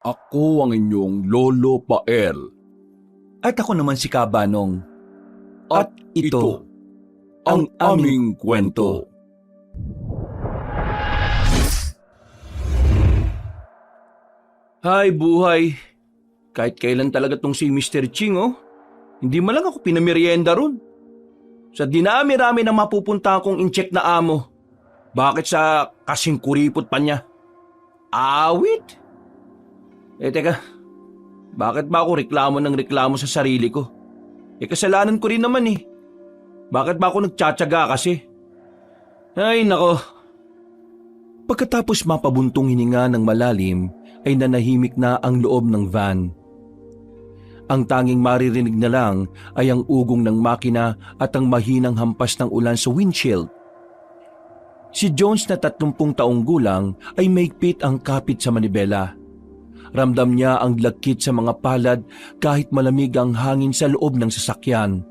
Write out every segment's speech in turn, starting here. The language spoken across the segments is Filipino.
Ako ang inyong Lolo Pael. At ako naman si Kabanong. At ito ang aming kwento. Hay buhay. Kahit kailan talaga tong si Mr. Ching Hindi man lang ako pinamerienda ron. Sa dinami-rami na mapupunta akong in-check na amo. Bakit sa kasing kuripot pa niya? Awit? Teka. Bakit ba ako reklamo ng reklamo sa sarili ko? Kasalanan ko rin naman eh. Bakit ba ako nagtsatsaga kasi? Ay nako. Pagkatapos mapabuntong hininga ng malalim, ay nanahimik na ang loob ng van. Ang tanging maririnig na lang ay ang ugong ng makina at ang mahinang hampas ng ulan sa windshield. Si Jones na 30 taong gulang ay maigpit ang kapit sa manibela. Ramdam niya ang lagkit sa mga palad kahit malamig ang hangin sa loob ng sasakyan.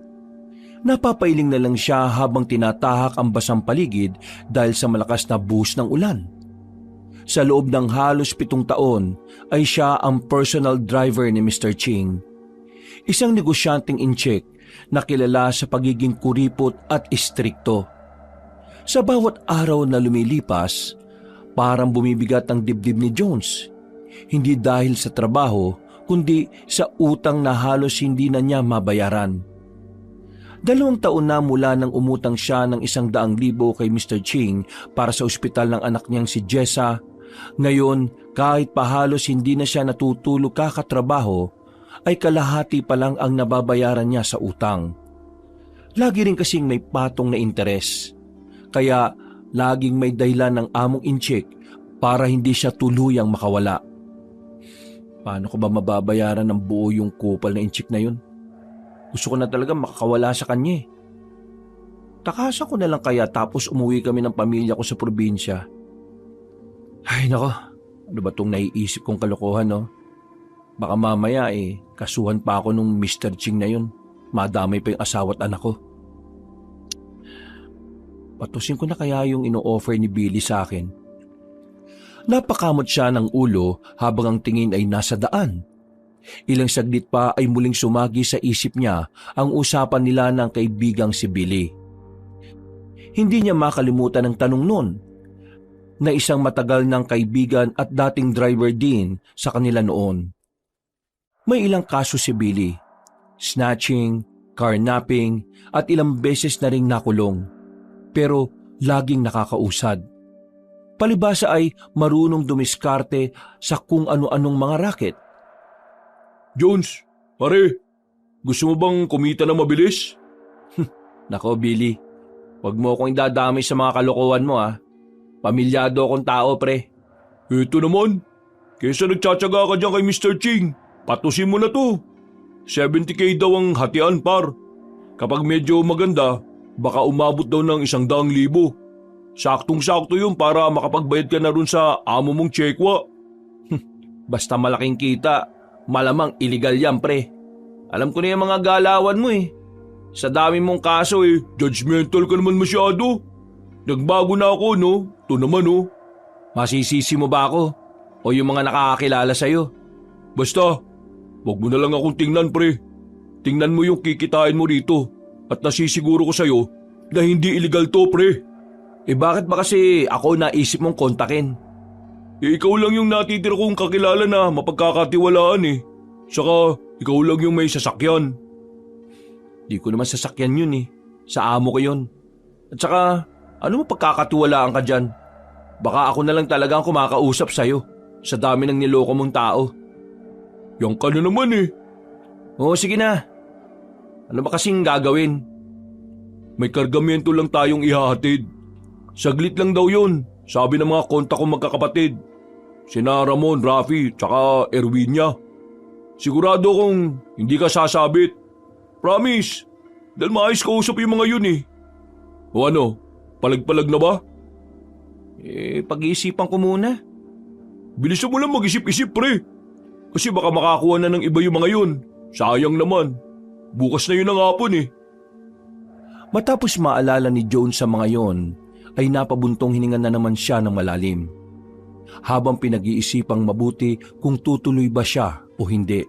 Napapailing na lang siya habang tinatahak ang basang paligid dahil sa malakas na buhos ng ulan. Sa loob ng halos 7 taon ay siya ang personal driver ni Mr. Ching. Isang negosyanteng in-check na kilala sa pagiging kuripot at istrikto. Sa bawat araw na lumilipas, parang bumibigat ang dibdib ni Jones. Hindi dahil sa trabaho, kundi sa utang na halos hindi na niya mabayaran. 2 taon na mula nang umutang siya ng 100,000 kay Mr. Ching para sa ospital ng anak niyang si Jessa. Ngayon, kahit pahalos hindi na siya natutulog kakatrabaho, ay kalahati pa lang ang nababayaran niya sa utang. Lagi rin kasing may patong na interes. Kaya laging may dahilan ng among in-check para hindi siya tuluyang makawala. Paano ko ba mababayaran ng buo yung kupal na in-check na yun? Gusto ko na talaga makakawala sa kanya. Takasa ko na lang kaya tapos umuwi kami ng pamilya ko sa probinsya. Ay nako, ano ba itong naiisip kong kalokohan Baka mamaya kasuhan pa ako nung Mr. Ching na yun. Madamay pa yung asawa at anak ko. Patusin ko na kaya yung ino-offer ni Billy sa akin. Napakamot siya ng ulo habang ang tingin ay nasa daan. Ilang saglit pa ay muling sumagi sa isip niya ang usapan nila ng kaibigang si Billy. Hindi niya makalimutan ang tanong noon na isang matagal ng kaibigan at dating driver din sa kanila noon. May ilang kaso si Billy, snatching, carnapping at ilang beses na ring nakulong. Pero laging nakakausad. Palibasa ay marunong dumiskarte sa kung ano-anong mga racket. Jones, pare, gusto mo bang kumita na mabilis? Nako Billy, wag mo akong idadamay sa mga kalokohan mo Pamilyado akong tao pre. Ito naman, kesa nagtsatsaga ka dyan kay Mr. Ching, patusin mo na to. 70K daw ang hatian par. Kapag medyo maganda, baka umabot daw ng 100,000. Saktong-sakto yun para makapagbayad ka na rin sa amo mong tsekwa. Basta malaking kita, malamang illegal yan pre. Alam ko na yung mga galawan mo Sa dami mong kaso Judgmental ka naman masyado. Nagbago na ako Ito naman Masisisi mo ba ako? O yung mga nakakakilala sa'yo? Basta, wag mo na lang akong tingnan pre. Tingnan mo yung kikitain mo rito. At nasisiguro ko sa'yo na hindi illegal to pre. Bakit ba kasi ako naisip mong kontakin? Ikaw lang yung natitira kong kakilala na mapagkakatiwalaan Saka, ikaw lang yung may sasakyan. Di ko naman sasakyan yun Sa amo ko yun. At saka, ano mo pagkakatiwalaan ka dyan? Baka ako na lang talaga ang kumakausap sa'yo sa dami ng niloko mong tao. Yan ka na naman Oo, sige na. Ano ba kasing gagawin? May kargamento lang tayong ihahatid. Saglit lang daw yun, sabi ng mga kontak kong magkakapatid. Sina Ramon, Rafi, tsaka Erwinia. Sigurado kong hindi ka sasabit. Promise, dahil maayos kausap yung mga yun O ano, palag-palag na ba? Pag-iisipan ko muna. Bilisan mo lang mag-isip-isip pre. Kasi baka makakuha na ng iba yung mga yun. Sayang naman. Bukas na yun ang hapon Matapos maalala ni Jones sa mga yon, ay napabuntong hininga na naman siya ng malalim. habang pinag-iisipang mabuti kung tutuloy ba siya o hindi.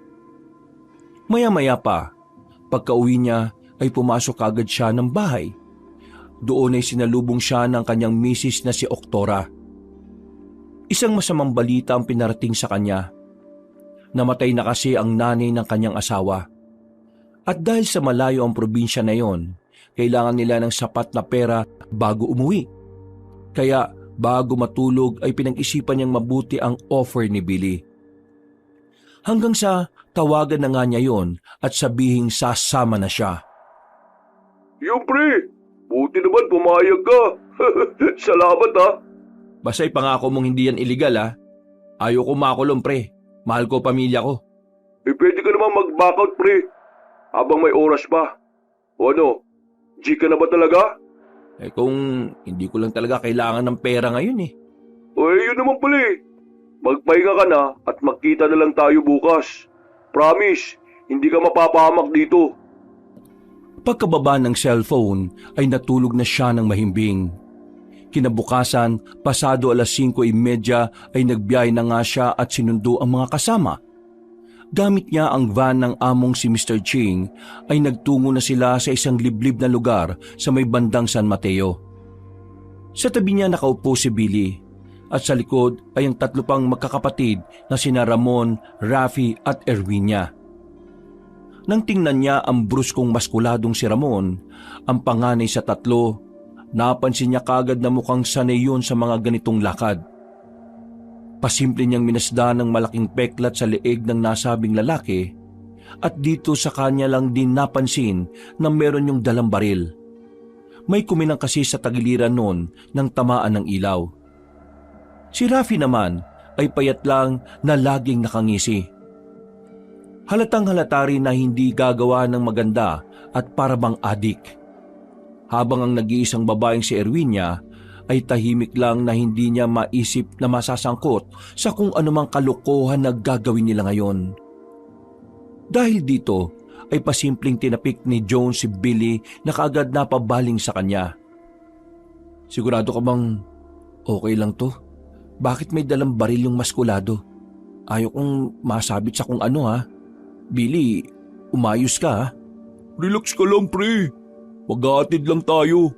Maya-maya pa, pagka-uwi niya ay pumasok agad siya ng bahay. Doon ay sinalubong siya ng kanyang misis na si Oktora. Isang masamang balita ang pinarating sa kanya. Namatay na kasi ang nanay ng kanyang asawa. At dahil sa malayo ang probinsya na yon, kailangan nila ng sapat na pera bago umuwi. Kaya bago matulog ay pinag-isipan niyang mabuti ang offer ni Billy. Hanggang sa tawagan na nga niya yon at sabihing sasama na siya. Yung pre, buti naman pumayag ka. Salamat ha. Basta ipangako mong hindi yan illegal ha. Ayoko makulong pre. Mahal ko pamilya ko. Pwede ka naman mag-back out pre. Habang may oras pa. O ano, G ka na ba talaga? Kung hindi ko lang talaga kailangan ng pera ngayon eh. Yun naman pala eh. Magpahinga ka na at magkita na lang tayo bukas. Promise, hindi ka mapapahamak dito. Pagkababa ng cellphone ay natulog na siya ng mahimbing. Kinabukasan, pasado 5:30 ay nagbiyahe na nga siya at sinundo ang mga kasama. Gamit niya ang van ng among si Mr. Ching ay nagtungo na sila sa isang liblib na lugar sa may bandang San Mateo. Sa tabi niya nakaupo si Billy at sa likod ay ang 3 pang magkakapatid na sina Ramon, Rafi at Erwinia. Nang tingnan niya ang bruskong maskuladong si Ramon, ang panganay sa 3, napansin niya kagad na mukhang sanay yun sa mga ganitong lakad. Pasimple niyang minasdan ng malaking peklat sa leeg ng nasabing lalaki at dito sa kanya lang din napansin na meron yung dalang baril. May kuminang kasi sa tagiliran noon ng tamaan ng ilaw. Si Rafi naman ay payat lang na laging nakangisi. Halatang halata rin na hindi gagawa ng maganda at parabang adik. Habang ang nag-iisang babaeng si Erwinia ay tahimik lang na hindi niya maisip na masasangkot sa kung anumang kalokohan na gagawin nila ngayon. Dahil dito ay pasimpleng tinapik ni Jones si Billy na kaagad napabaling sa kanya. Sigurado ka bang okay lang to? Bakit may dalang baril yung maskulado? Ayaw kong masabit sa kung ano ha. Billy, umayos ka ha? Relax ka lang pre. Mag-aatid lang tayo.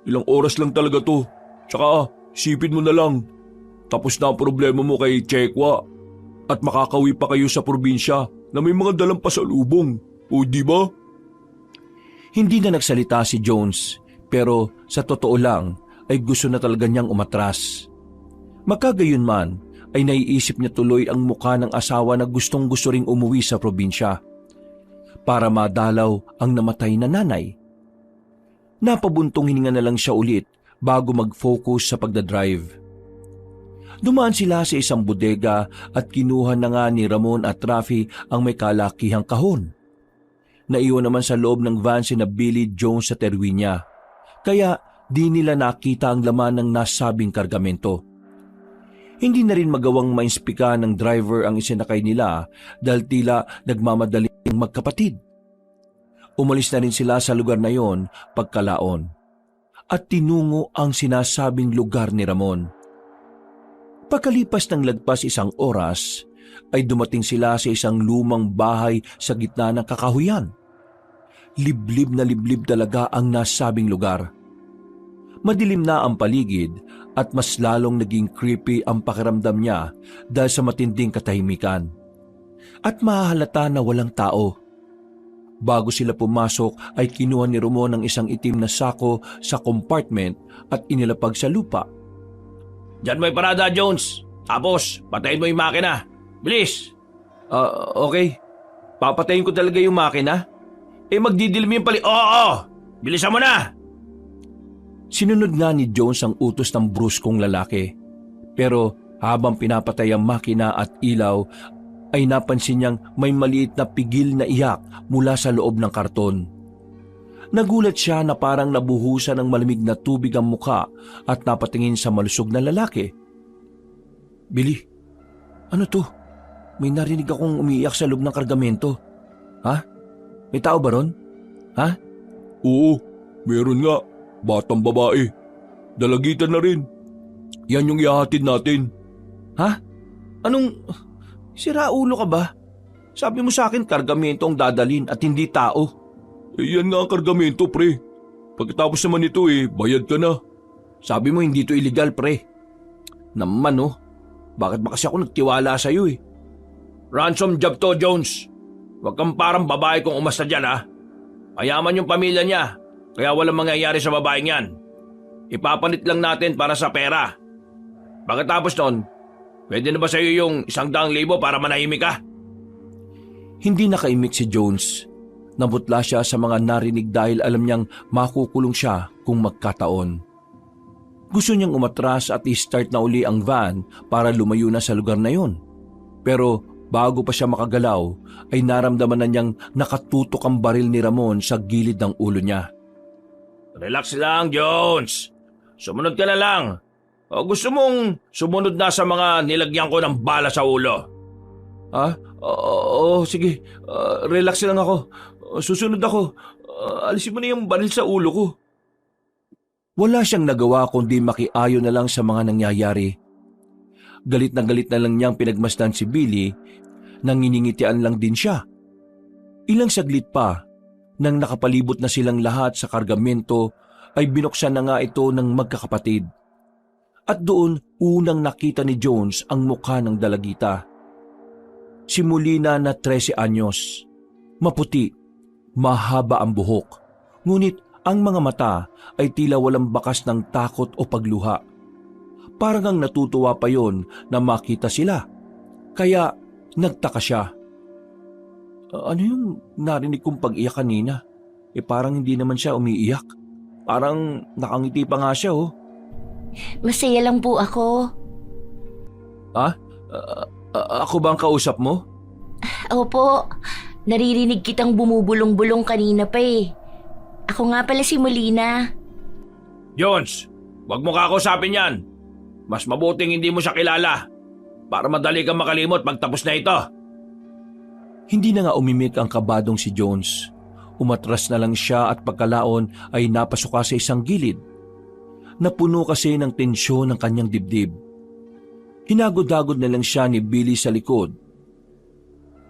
Ilang oras lang talaga to. Tsaka isipin mo na lang. Tapos na ang problema mo kay Chekwa. At makakauwi pa kayo sa probinsya na may mga dalang pasalubong. O di ba? Hindi na nagsalita si Jones pero sa totoo lang ay gusto na talaga niyang umatras. Magkagayunman ay naiisip niya tuloy ang mukha ng asawa na gustong-gusto ring umuwi sa probinsya para madalaw ang namatay na nanay. Napabuntong hininga na lang siya ulit bago mag-focus sa pagdadrive. Dumaan sila sa isang bodega at kinuha na nga ni Ramon at Rafi ang may kalakihang kahon. Naiwan naman sa loob ng van sina Billy, Jones at Erwinia, kaya di nila nakita ang laman ng nasabing kargamento. Hindi na rin magawang mainspika ng driver ang isinakay nila dahil tila nagmamadaling magkapatid. Umalis na rin sila sa lugar na yon pagkalaon at tinungo ang sinasabing lugar ni Ramon. Pagkalipas ng lagpas 1 oras, ay dumating sila sa isang lumang bahay sa gitna ng kakahuyan. Liblib na liblib talaga ang nasabing lugar. Madilim na ang paligid at mas lalong naging creepy ang pakiramdam niya dahil sa matinding katahimikan. At mahahalata na walang tao. Bago sila pumasok ay kinuha ni Ramon ng isang itim na sako sa compartment at inilapag sa lupa. Diyan may parada, Jones. Tapos, patayin mo yung makina. Bilis! Okay. Papatayin ko talaga yung makina? Magdidilim yung pali... Oo! Bilisan mo na! Sinunod nga ni Jones ang utos ng bruskong lalaki. Pero habang pinapatay ang makina at ilaw, ay napansin niyang may maliit na pigil na iyak mula sa loob ng karton. Nagulat siya na parang nabuhusan ng malamig na tubig ang muka at napatingin sa malusog na lalaki. Billy, ano to? May narinig akong umiiyak sa loob ng kargamento. Ha? May tao ba ron? Ha? Oo, meron nga. Batang babae. Dalagitan na rin. Yan yung ihahatid natin. Ha? Anong... Sira ulo ka ba? Sabi mo sa akin kargamento ang dadalhin at hindi tao. Yan nga ang kargamento, pre. Pagkatapos naman ito bayad ka na. Sabi mo hindi to illegal, pre. Naman bakit ba kasi ako nagtiwala sa'yo Ransom job to, Jones. Huwag kang parang babae kung umasta dyan, ha? Mayaman yung pamilya niya, kaya walang mangyayari sa babaeng yan. Ipapalit lang natin para sa pera. Pagkatapos nun, pwede na ba sa'yo yung 100,000 para manahimik ka? Hindi nakaimik si Jones. Nabutla siya sa mga narinig dahil alam niyang makukulong siya kung magkataon. Gusto niyang umatras at i-start na uli ang van para lumayo na sa lugar na yon. Pero bago pa siya makagalaw ay naramdaman na niyang nakatutok ang baril ni Ramon sa gilid ng ulo niya. Relax lang, Jones. Sumunod ka na lang. O gusto mong sumunod na sa mga nilagyan ko ng bala sa ulo? Sige. Relax lang ako. Susunod ako. Alisin mo na yung baril sa ulo ko. Wala siyang nagawa kundi makiayo na lang sa mga nangyayari. Galit na lang niyang pinagmasdan si Billy, nanginingitian lang din siya. Ilang saglit pa, nang nakapalibot na silang lahat sa kargamento, ay binuksan na nga ito ng magkakapatid. At doon unang nakita ni Jones ang mukha ng dalagita. Si Molina na 13 anyos, maputi, mahaba ang buhok, ngunit ang mga mata ay tila walang bakas ng takot o pagluha. Parang ang natutuwa pa yon na makita sila. Kaya nagtaka siya. Ano yung narinig kong pag-iyak kanina? Parang hindi naman siya umiiyak. Parang nakangiti pa nga siya Masaya lang po ako. Ako ba ang kausap mo? Opo, naririnig kitang bumubulong-bulong kanina pa Ako nga pala si Molina. Jones, wag mo kakausapin yan. Mas mabuting hindi mo siya kilala para madali kang makalimot pagtapos na ito. Hindi na nga umimik ang kabadong si Jones. Umatras na lang siya at pagkalaon ay napasuka sa isang gilid. Napuno kasi ng tensyon ng kanyang dibdib. Hinagod-hagod na lang siya ni Billy sa likod.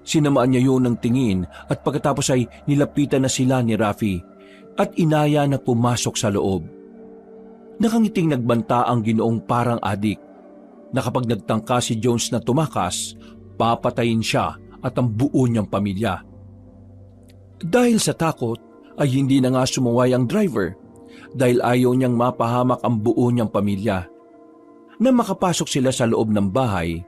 Sinamaan niya yun ng tingin at pagkatapos ay nilapitan na sila ni Rafi at inaya na pumasok sa loob. Nakangiting nagbanta ang Ginoong parang adik na kapag nagtangka si Jones na tumakas, papatayin siya at ang buo niyang pamilya. Dahil sa takot ay hindi na nga sumuway ang driver dahil ayaw niyang mapahamak ang buo niyang pamilya. Nang makapasok sila sa loob ng bahay,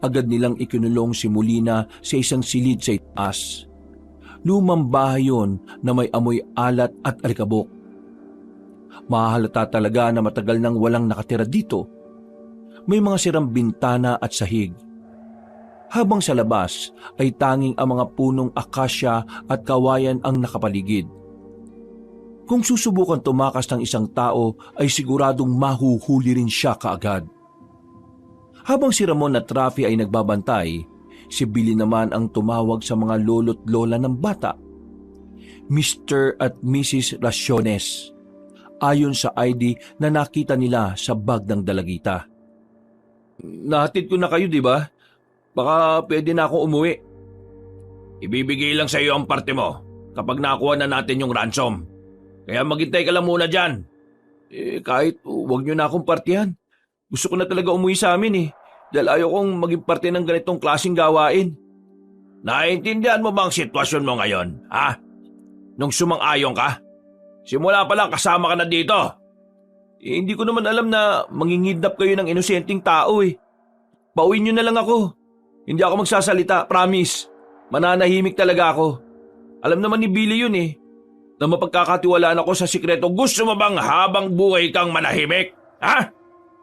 agad nilang ikinulong si Molina sa isang silid sa itaas. Lumang bahay yon na may amoy alat at alikabok. Mahahalata talaga na matagal nang walang nakatira dito. May mga sirang bintana at sahig. Habang sa labas ay tanging ang mga punong akasya at kawayan ang nakapaligid. Kung susubukan tumakas ng isang tao ay siguradong mahuhuli rin siya kaagad. Habang si Ramon at Rafi ay nagbabantay, si Billy naman ang tumawag sa mga lolo't lola ng bata. Mr. at Mrs. Raciones, ayon sa ID na nakita nila sa bag ng dalagita. Nahatid ko na kayo, di ba? Baka pwede na akong umuwi. Ibibigay lang sa iyo ang parte mo kapag nakuha na natin yung ransom. Kaya maghintay ka lang muna dyan. Kahit huwag nyo na akong partihan. Gusto ko na talaga umuwi sa amin dahil ayaw kong maging parte ng ganitong klaseng gawain. Naiintindihan mo ba ang sitwasyon mo ngayon, ha? Nung sumang-ayon ka? Simula pa lang kasama ka na dito. Hindi ko naman alam na mangingidnap kayo ng inosenteng tao Pauwiin nyo na lang ako. Hindi ako magsasalita, promise. Mananahimik talaga ako. Alam naman ni Billy yun na mapagkakatiwalaan ako sa sikreto. Gusto mo bang habang buhay kang manahimik? Ha?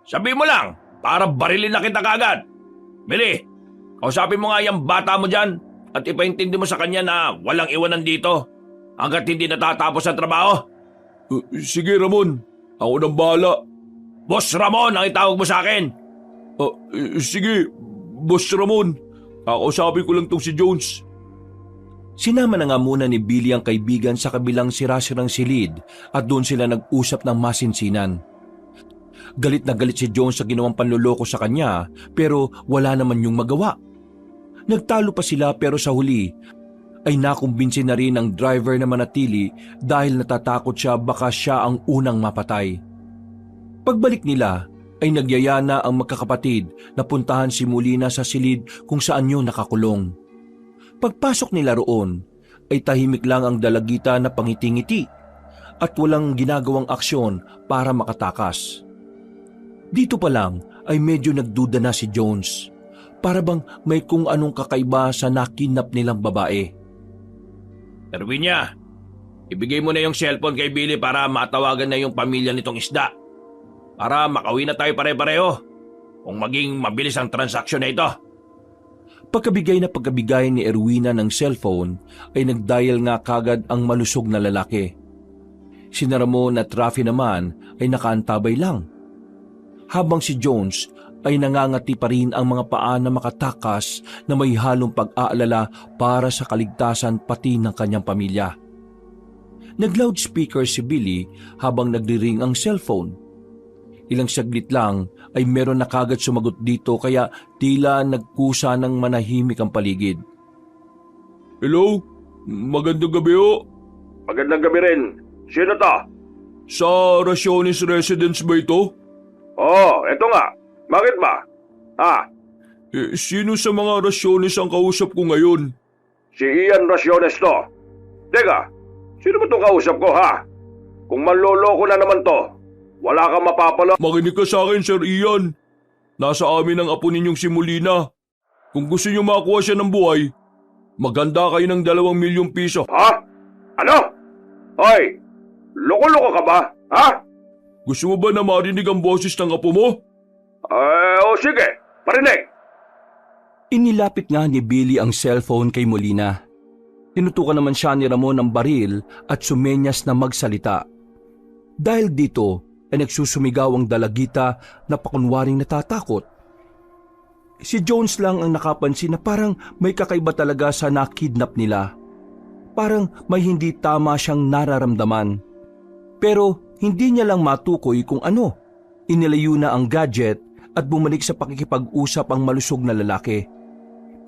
Sabi mo lang, para barilin na kita kagad. Billy, kausapin mo nga yung bata mo dyan at ipaintindi mo sa kanya na walang iwanan dito hanggat hindi natatapos ang trabaho. Sige, Ramon. Ako nang bahala. Boss Ramon ang itawag mo sa akin. Sige, Boss Ramon. Kakausapin ko lang tong si Jones. Sinama na nga muna ni Billy ang kaibigan sa kabilang sirasirang silid at doon sila nag-usap ng masinsinan. Galit na galit si Jones sa ginawang panloloko sa kanya pero wala naman yung magawa. Nagtalo pa sila pero sa huli ay nakumbinsi na rin ang driver na manatili dahil natatakot siya baka siya ang unang mapatay. Pagbalik nila ay nagyaya na ang magkakapatid na puntahan si Molina sa silid kung saan yun nakakulong. Pagpasok nila roon ay tahimik lang ang dalagita na pangiti-ngiti at walang ginagawang aksyon para makatakas. Dito pa lang ay medyo nagduda na si Jones. Para bang may kung anong kakaiba sa nakinap nilang babae. Erwinia, ibigay mo na yung cellphone kay Billy para matawagan na yung pamilya nitong isda. Para makauwi na tayo pare-pareho kung maging mabilis ang transaksyon na ito. Pagkabigay na pagkabigay ni Erwina ng cellphone ay nagdial nga kagad ang malusog na lalaki. Si Ramon at Rafi naman ay nakaantabay lang. Habang si Jones ay nangangati pa rin ang mga paa na makatakas na may halong pag-aalala para sa kaligtasan pati ng kanyang pamilya. Nag-loudspeaker si Billy habang nagdiring ang cellphone. Ilang saglit lang ay meron na kagad sumagot dito kaya tila nagkusa ng manahimik ang paligid. Hello? Magandang gabi ho. Magandang gabi rin. Sino to? Sa Raciones Residence ba ito? Oo, eto nga. Bakit ba? Sino sa mga Raciones ang kausap ko ngayon? Si Ian Raciones to. Teka, sino ba itong kausap ko ha? Kung manloloko na naman to, wala kang mapapala. Makinig ka sa akin, Sir Ian. Nasa amin ang apo ninyong si Molina. Kung gusto niyo makuha siya ng buhay, maganda kayo ng 2 milyong piso. Ha? Ano? Hoy, loko-loko ka ba? Ha? Gusto mo ba na marinig ang boses ng apo mo? Sige, parinig. Inilapit nga ni Billy ang cellphone kay Molina. Tinutukan naman siya ni Ramon ng baril at sumenyas na magsalita. Dahil dito ay nagsusumigaw ang dalagita na pakunwaring natatakot. Si Jones lang ang nakapansin na parang may kakaiba talaga sa nakidnap nila. Parang may hindi tama siyang nararamdaman. Pero hindi niya lang matukoy kung ano. Inilayo na ang gadget at bumalik sa pakikipag-usap ang malusog na lalaki.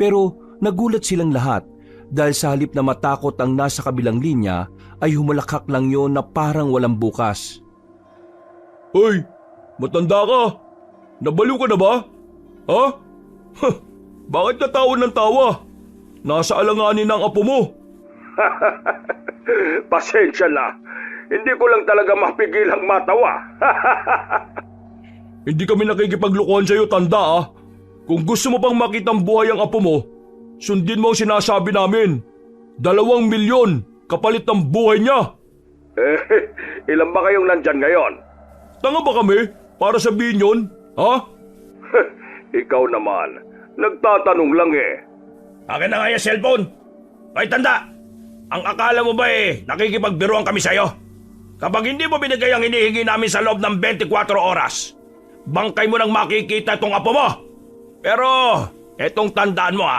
Pero nagulat silang lahat dahil sa halip na matakot ang nasa kabilang linya ay humalakhak lang yon na parang walang bukas. Hoy, matanda ka. Nabaliw ka na ba? Ha? Bakit ka tawa ng tawa? Nasa alanganin ng apo mo. Pasensya na. Hindi ko lang talaga mapigilang matawa. Hindi kami nakikipaglukuhan sa'yo, tanda. Kung gusto mo pang makitang buhay ang apo mo, sundin mo ang sinasabi namin. 2 milyon kapalit ng buhay niya. Ilan ba kayong nandyan ngayon? Tanga ba kami para sabihin yun? Ha? Ikaw naman, nagtatanong lang eh. Akin na nga yung cellphone. Ay tanda, ang akala mo ba nakikipagbiruan kami sa'yo? Kapag hindi mo binigay ang hinihingi namin sa loob ng 24 oras, bangkay mo nang makikita itong apo mo. Pero, etong tandaan mo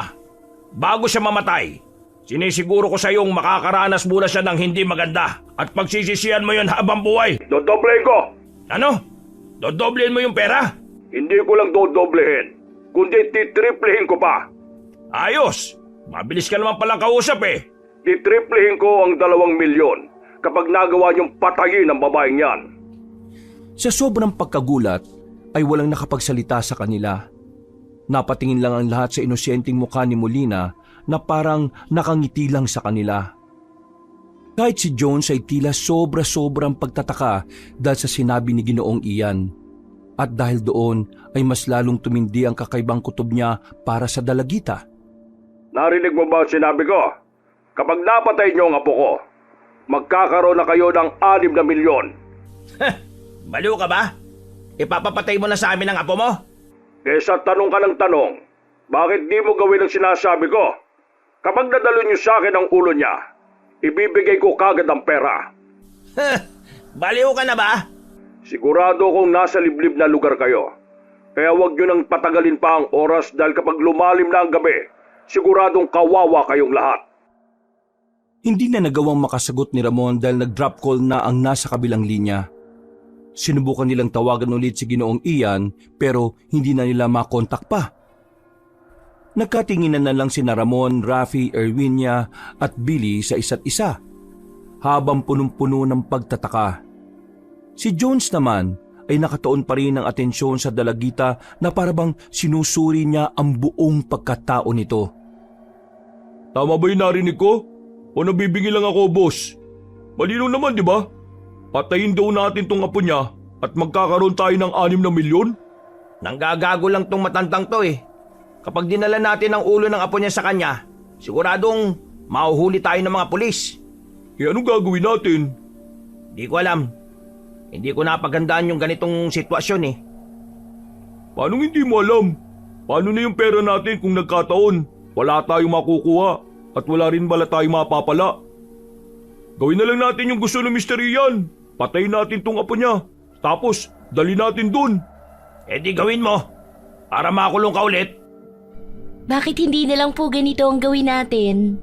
bago siya mamatay, sinisiguro ko sa iyong makakaranas muna siya ng hindi maganda at pagsisisihan mo yon habang buhay. Dodoblehin ko! Ano? Dodoblehin mo yung pera? Hindi ko lang dodoblehin, kundi titriplehin ko pa. Ayos! Mabilis ka naman palang kausap Titriplehin ko ang 2 milyon kapag nagawa niyong patayin ang babaeng yan. Sa sobrang pagkagulat ay walang nakapagsalita sa kanila. Napatingin lang ang lahat sa inosyenteng mukha ni Molina na parang nakangiti lang sa kanila. Kahit si Jones ay tila sobra-sobrang pagtataka dahil sa sinabi ni Ginoong Ian. At dahil doon ay mas lalong tumindi ang kakaibang kutob niya para sa dalagita. Narinig mo ba ang sinabi ko? Kapag napatay niyo ang apo ko, magkakaroon na kayo ng 6 na milyon. Baliw ka ba? Ipapapatay mo na sa amin ang apo mo? Kesa tanong ka ng tanong, bakit di mo gawin ang sinasabi ko? Kapag nadalo niyo sa akin ang ulo niya, ibibigay ko kagad ang pera. Baliw ka na ba? Sigurado kong nasa liblib na lugar kayo. Kaya huwag niyo nang patagalin pa ang oras dahil kapag lumalim na ang gabi, siguradong kawawa kayong lahat. Hindi na nagawang makasagot ni Ramon dahil nag-drop call na ang nasa kabilang linya. Sinubukan nilang tawagan ulit si Ginoong Ian pero hindi na nila makontak pa. Nagkatinginan na lang sina Ramon, Rafi, Erwinia at Billy sa isa't isa habang punong-puno ng pagtataka. Si Jones naman ay nakatuon pa rin ng atensyon sa dalagita na parabang sinusuri niya ang buong pagkatao nito. Tama ba yung narinig ko? O nabibingi lang ako, boss? Malinaw naman, di ba? Patayin daw natin tong apo niya at magkakaroon tayo ng 6 na milyon? Nanggagago lang tong matandang to eh. Kapag dinala natin ang ulo ng apo niya sa kanya, siguradong mahuhuli tayo ng mga pulis. Eh anong gagawin natin? Di ko alam. Hindi ko napagandaan yung ganitong sitwasyon eh. Paano hindi mo alam? Paano na yung pera natin kung nagkataon? Wala tayong makukuha at wala rin bala tayong mapapala. Gawin na lang natin yung gusto ng Mr. Ian. Patayin natin tong apo niya. Tapos, dali natin dun. Eh di gawin mo. Para makulong ka ulit. Bakit hindi na lang po ganito ang gawin natin?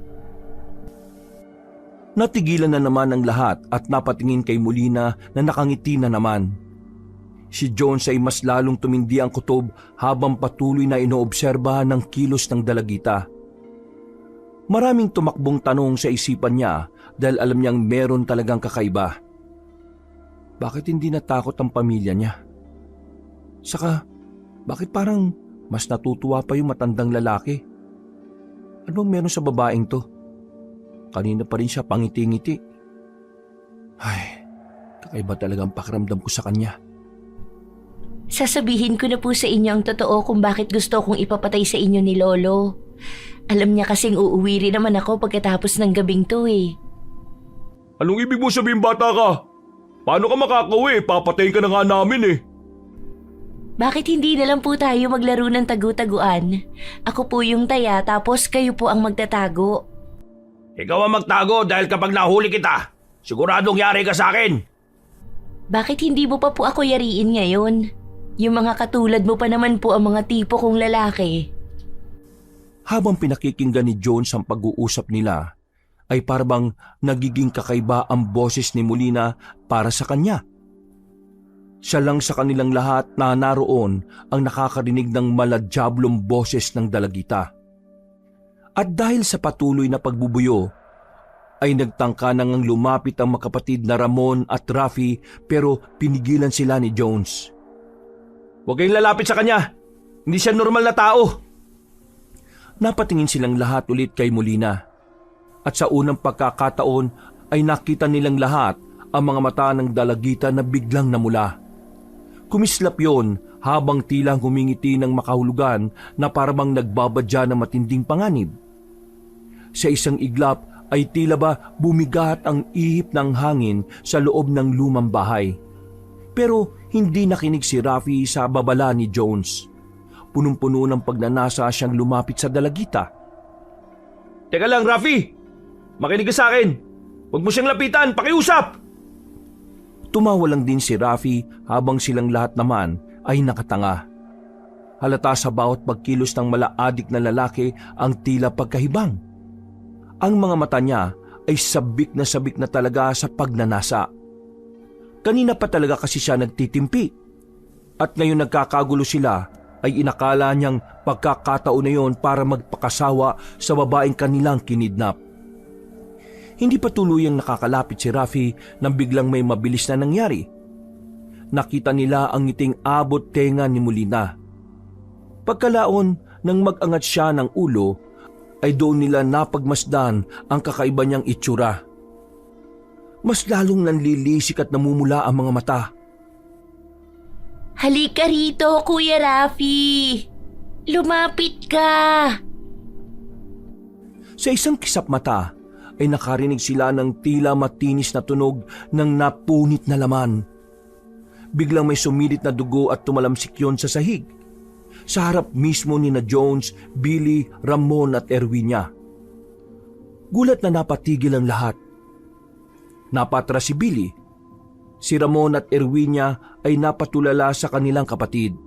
Natigilan na naman ang lahat at napatingin kay Molina na nakangiti na naman. Si Jones ay mas lalong tumindi ang kutob habang patuloy na inoobserbahan ng kilos ng dalagita. Maraming tumakbong tanong sa isipan niya dahil alam niyang meron talagang kakaiba. Bakit hindi natakot ang pamilya niya? Saka, bakit parang mas natutuwa pa yung matandang lalaki? Anong meron sa babaeng to? Kanina pa rin siya pangiti-ngiti. Ay, kakaiba talaga ang pakiramdam ko sa kanya. Sasabihin ko na po sa inyo ang totoo kung bakit gusto kong ipapatay sa inyo ni Lolo. Alam niya kasing uuwi rin naman ako pagkatapos ng gabing to eh. Anong ibig mo sabihin, bata ka? Paano ka makakauwi? Papatayin ka na nga namin eh. Bakit hindi na lang po tayo maglaro ng tagu-taguan? Ako po yung taya tapos kayo po ang magtatago. Ikaw ang magtago dahil kapag nahuli kita, siguradong yari ka sa akin. Bakit hindi mo pa po ako yariin ngayon? Yung mga katulad mo pa naman po ang mga tipo kong lalaki. Habang pinakikinggan ni Jones ang pag-uusap nila, ay parang nagiging kakaiba ang boses ni Molina para sa kanya. Siya lang sa kanilang lahat na naroon ang nakakarinig ng maladyablong boses ng dalagita. At dahil sa patuloy na pagbubuyo, ay nagtangka nang lumapit ang magkapatid na Ramon at Rafi pero pinigilan sila ni Jones. Huwag kayong lalapit sa kanya. Hindi siya normal na tao. Napatingin silang lahat ulit kay Molina. At sa unang pagkakataon ay nakita nilang lahat ang mga mata ng dalagita na biglang namula. Kumislap yon habang tila humingiti ng makahulugan na parang nagbabadya ng matinding panganib. Sa isang iglap ay tila ba bumigat ang ihip ng hangin sa loob ng lumang bahay. Pero hindi nakinig si Rafi sa babala ni Jones. Punong-puno ng pagnanasa siyang lumapit sa dalagita. Teka lang, Rafi. Makinig ka sa akin. Huwag mo siyang lapitan. Pakiusap. Tumawa lang din si Rafi habang silang lahat naman ay nakatanga. Halata sa bawat pagkilos ng malaadik na lalaki ang tila pagkahibang. Ang mga mata niya ay sabik na talaga sa pagnanasa. Kanina pa talaga kasi siya nagtitimpi. At ngayon nagkakagulo sila ay inakala niyang pagkakataon na yon para magpakasawa sa babaeng kanilang kinidnap. Hindi pa tuluyang nakakalapit si Rafi nang biglang may mabilis na nangyari. Nakita nila ang ngiting abot tenga ni Molina. Pagkalaon nang mag-angat siya ng ulo, ay doon nila napagmasdan ang kakaiba niyang itsura. Mas lalong nanlilisik at namumula ang mga mata. Halika rito, Kuya Rafi! Lumapit ka! Sa isang kisap mata ay nakarinig sila ng tila matinis na tunog ng napunit na laman. Biglang may sumilit na dugo at tumalamsik yon sa sahig. Sa harap mismo ni na Jones, Billy, Ramon at Erwinia. Gulat na napatigil ang lahat. Napatras si Billy. Si Ramon at Erwinia ay napatulala sa kanilang kapatid.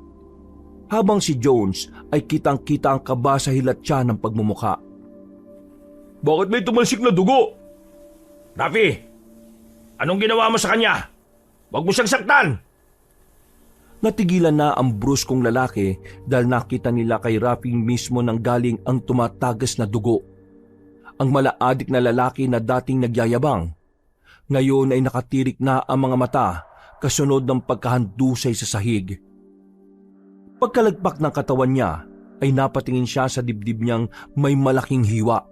Habang si Jones ay kitang-kita ang kaba sa hilatya ng pagmumukha. Bakit may tumalsik na dugo? Rafi, anong ginawa mo sa kanya? Huwag mo siyang saktan. Natigilan na ang bruskong lalaki dahil nakita nila kay Rafi mismo nang galing ang tumatagas na dugo. Ang malaadik na lalaki na dating nagyayabang, ngayon ay nakatirik na ang mga mata kasunod ng pagkahandusay sa sahig. Pagkalagpak ng katawan niya ay napatingin siya sa dibdib niyang may malaking hiwa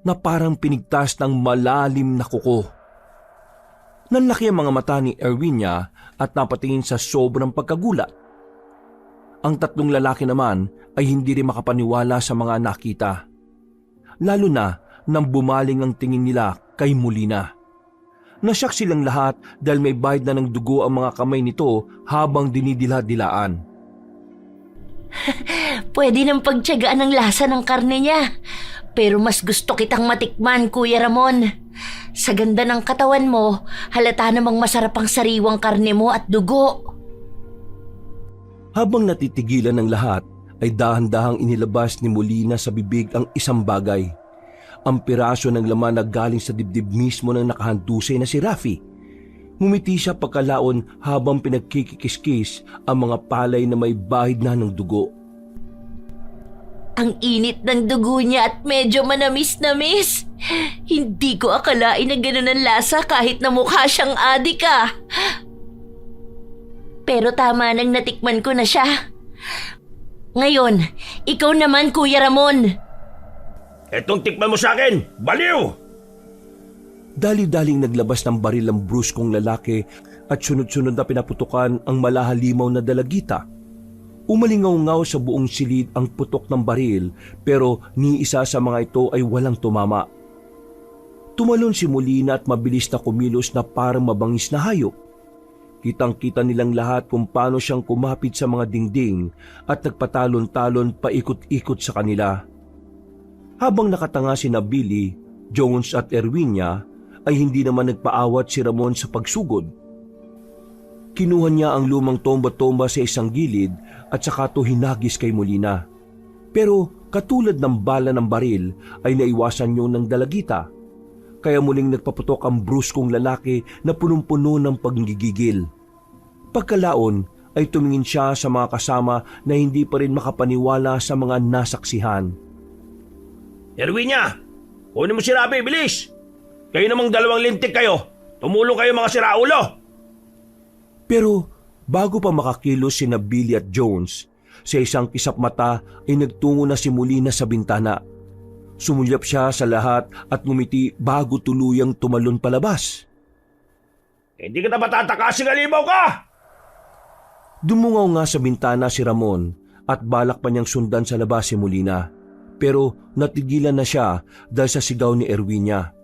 na parang pinigtas ng malalim na kuko. Nanlaki ang mga mata ni Erwinia at napatingin sa sobrang pagkagulat. Ang tatlong lalaki naman ay hindi rin makapaniwala sa mga nakita. Lalo na nang bumaling ang tingin nila kay Molina. Nasyak silang lahat dahil may bahid na ng dugo ang mga kamay nito habang dinidila-dilaan. Pwede nang pagtiyagaan ang lasa ng karne niya. Pero mas gusto kitang matikman, Kuya Ramon. Sa ganda ng katawan mo, halata namang masarap ang sariwang karne mo at dugo. Habang natitigilan ng lahat, ay dahan-dahang inilabas ni Molina sa bibig ang isang bagay. Ang piraso ng laman na galing sa dibdib mismo ng nakahandusay na si Rafi. Ngumiti siya pagkalaon habang pinagkikikiskis ang mga palay na may bahid na ng dugo. Ang init ng dugo niya at medyo manamis-namis. Hindi ko akalain na ganun ang lasa kahit na mukha siyang adik ah. Pero tama nang natikman ko na siya. Ngayon, ikaw naman, Kuya Ramon. Etong tikman mo sa akin, baliw! Dali-daling naglabas ng baril ang bruskong lalaki at sunod-sunod na pinaputukan ang malahalimaw na dalagita. Umalingaw-ngaw sa buong silid ang putok ng baril pero ni isa sa mga ito ay walang tumama. Tumalon si Molina at mabilis na kumilos na parang mabangis na hayop. Kitang-kita nilang lahat kung paano siyang kumapit sa mga dingding at nagpatalon-talon paikot-ikot sa kanila. Habang nakatanga sina Billy, Jones at Erwinia ay hindi naman nagpaawat si Ramon sa pagsugod. Kinuha niya ang lumang tomba-tomba sa isang gilid at saka to hinagis kay Molina. Pero katulad ng bala ng baril ay naiwasan niyo ng dalagita. Kaya muling nagpaputok ang bruskong lalaki na punong-puno ng paggigigil. Pagkalaon ay tumingin siya sa mga kasama na hindi pa rin makapaniwala sa mga nasaksihan. Erwinia, kunin mo si Rafi, bilis! Kayo namang dalawang lintik kayo. Tumulong kayo mga siraulo! Pero bago pa makakilos sina Billy at Jones, sa isang kisap mata ay nagtungo na si Molina sa bintana. Sumulyap siya sa lahat at ngumiti bago tuluyang tumalon palabas. Hindi kita matatakasin, alimaw ka! Dumungaw nga sa bintana si Ramon at balak pa niyang sundan sa labas si Molina. Pero natigilan na siya dahil sa sigaw ni Erwinia.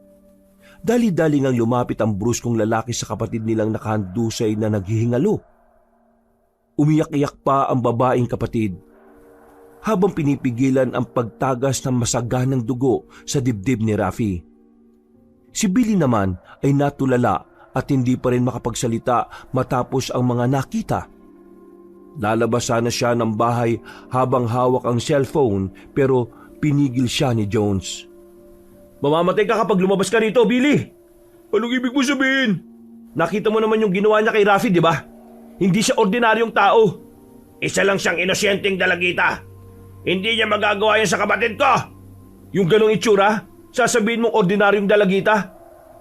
Dali-dali ngang lumapit ang bruskong lalaki sa kapatid nilang nakahandusay na naghihingalo. Umiyak-iyak pa ang babaeng kapatid habang pinipigilan ang pagtagas ng masaganang dugo sa dibdib ni Rafi. Si Billy naman ay natulala at hindi pa rin makapagsalita matapos ang mga nakita. Lalabas sana siya ng bahay habang hawak ang cellphone pero pinigil siya ni Jones. Mamamatay ka kapag lumabas ka rito, Billy! Anong ibig mo sabihin? Nakita mo naman yung ginawa niya kay Rafi, di ba? Hindi siya ordinaryong tao. Isa lang siyang inosyenteng dalagita. Hindi niya magagawa yan sa kapatid ko. Yung ganong itsura, sasabihin mong ordinaryong dalagita?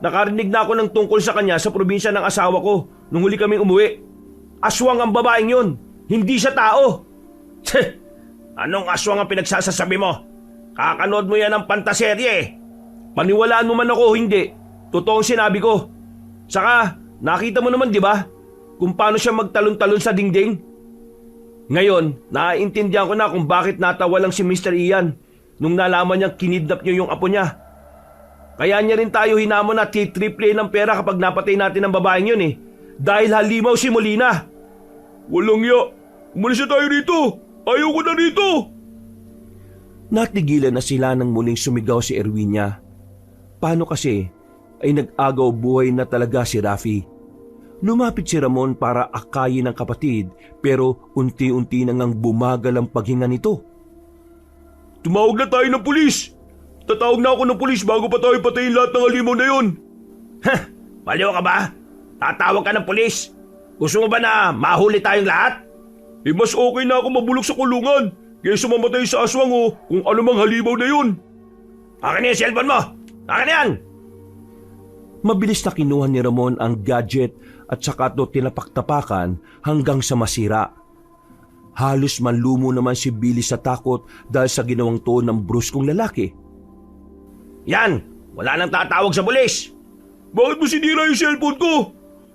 Nakarinig na ako ng tungkol sa kanya sa probinsya ng asawa ko nung huli kaming umuwi. Aswang ang babaeng yun, hindi siya tao. Tse! Anong aswang ang pinagsasasabi mo? Kakanood mo yan ng pantaserye eh. Paniwalaan mo man ako o hindi, totoong sinabi ko. Saka, nakita mo naman di ba kung paano siya magtalon-talon sa dingding? Ngayon, naiintindihan ko na kung bakit natawa lang si Mr. Ian nung nalaman niyang kinidnap niyo yung apo niya. Kaya niya rin tayo hinamon na triple ng pera kapag napatay natin ang babaeng yun eh. Dahil halimaw si Molina. Walang ya, umalis na tayo rito. Ayaw ko na rito. Natigilan na sila nang muling sumigaw si Erwinia. Paano kasi ay nag-agaw buhay na talaga si Rafi. Lumapit si Ramon para akayin ng kapatid pero unti-unti na ngang bumagal ang paghinga nito. Tumawag na tayo ng pulis. Tatawag na ako ng pulis bago pa tayo patayin lahat ng halimaw na yun. Baliw ka ba? Tatawag ka ng pulis? Gusto mo ba na mahuli tayong lahat? Mas okay na ako mabulok sa kulungan kaysa mamatay sa aswang o kung anumang halimaw na yun. Akin na yung cellphone mo! Akin na yan! Mabilis na kinuha ni Ramon ang gadget at saka ito tinapak-tapakan hanggang sa masira. Halos manlumo naman si Billy sa takot dahil sa ginawang to ng bruskong lalaki. Yan! Wala nang tatawag sa pulis! Bakit mo sinira yung cellphone ko?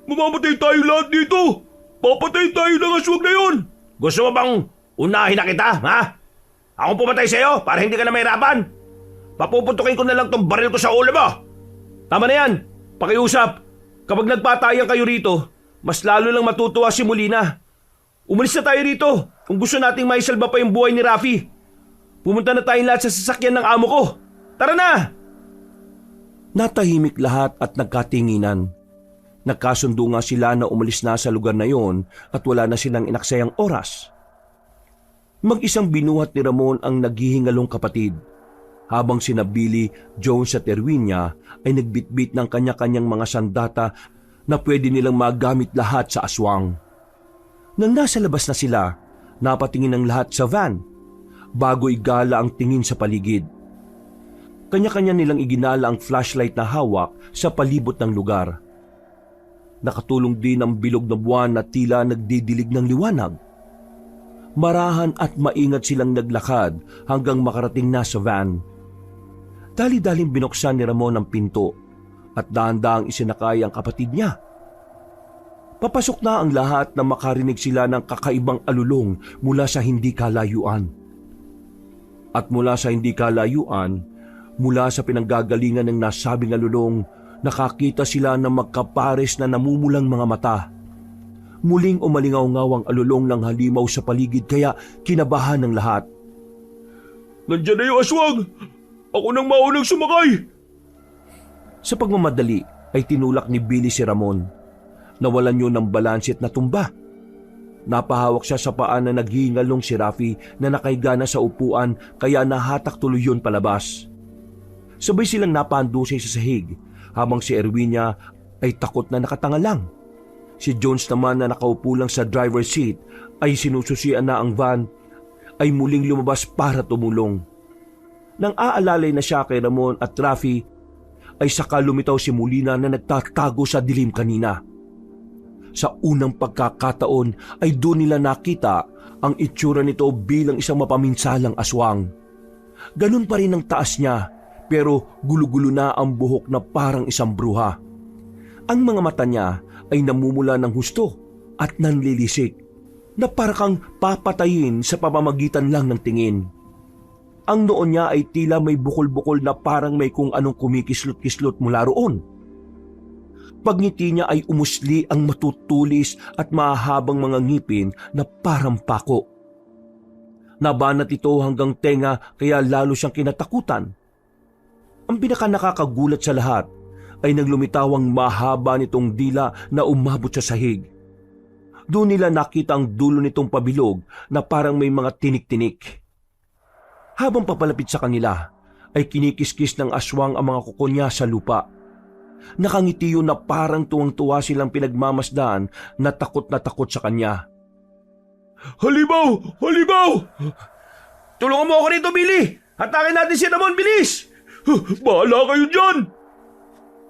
Mamamatay tayo lahat dito! Papatay tayo ng aswang na yun! Gusto mo bang unahin na kita, ha? Akong pumatay sa'yo para hindi ka na mahirapan. Papuputukin ko na lang tong baril ko sa ulo mo. Tama na yan! Pakiusap! Kapag nagpatayan kayo rito, mas lalo lang matutuwa si Molina. Umalis na tayo rito kung gusto nating maisalba pa yung buhay ni Rafi. Pumunta na tayong lahat sa sasakyan ng amo ko. Tara na! Natahimik lahat at nagkatinginan. Nagkasundo nga sila na umalis na sa lugar na yon at wala na silang inaksayang oras. Mag-isang binuhat ni Ramon ang naghihingalong kapatid, habang sina Billy, Jones at Erwinia ay nagbitbit ng kanya-kanyang mga sandata na pwede nilang magamit lahat sa aswang. Nang nasa labas na sila, napatingin ang lahat sa van, bago igala ang tingin sa paligid. Kanya-kanya nilang iginala ang flashlight na hawak sa palibot ng lugar. Nakatulong din ang bilog na buwan na tila nagdidilig ng liwanag. Marahan at maingat silang naglakad hanggang makarating na sa van. Dali-daling binuksan ni Ramon ang pinto at dahan-dahang isinakay ang kapatid niya. Papasok na ang lahat na makarinig sila ng kakaibang alulong mula sa hindi kalayuan. At mula sa hindi kalayuan, mula sa pinanggagalingan ng nasabing alulong, nakakita sila ng magkapares na namumulang mga mata. Muling umalingaw-ngaw ang alulong ng halimaw sa paligid kaya kinabahan ng lahat. Nandiyan na yung aswang! Ako nang maunang sumakay! Sa pagmamadali ay tinulak ni Billy si Ramon. Nawalan yun ng balanse at natumba. Napahawak siya sa paan na naghihingalong si Rafi na nakahiga na sa upuan kaya nahatak tuloy yun palabas. Sabay silang napandusay sa sahig habang si Erwinia ay takot na nakatanga lang. Si Jones naman na nakaupo lang sa driver's seat ay sinususian na ang van ay muling lumabas para tumulong. Nang aalalay na siya kay Ramon at Rafi ay saka lumitaw si Molina na nagtatago sa dilim kanina. Sa unang pagkakataon ay doon nila nakita ang itsura nito bilang isang mapaminsalang aswang. Ganun pa rin ang taas niya pero gulo-gulo na ang buhok na parang isang bruha. Ang mga mata niya ay namumula ng husto at nanlilisik na parang papatayin sa pamamagitan lang ng tingin. Ang noon niya ay tila may bukol-bukol na parang may kung anong kumikislot-kislot mula roon. Pagngiti niya ay umusli ang matutulis at mahabang mga ngipin na parang pako. Nabanat ito hanggang tenga kaya lalo siyang kinatakutan. Ang pinaka-nakakagulat sa lahat ay naglumitaw ang mahaba nitong dila na umabot sa sahig. Doon nila nakita ang dulo nitong pabilog na parang may mga tinik-tinik. Habang papalapit sa kanila, ay kinikiskis ng aswang ang mga kuko niya sa lupa. Nakangiti yun na parang tuwang-tuwa silang pinagmamasdan na takot sa kanya. Halimaw! Halimaw! Tulungan mo ako rito, Billy! Hatakin natin si Ramon, bilis! Bahala kayo dyan!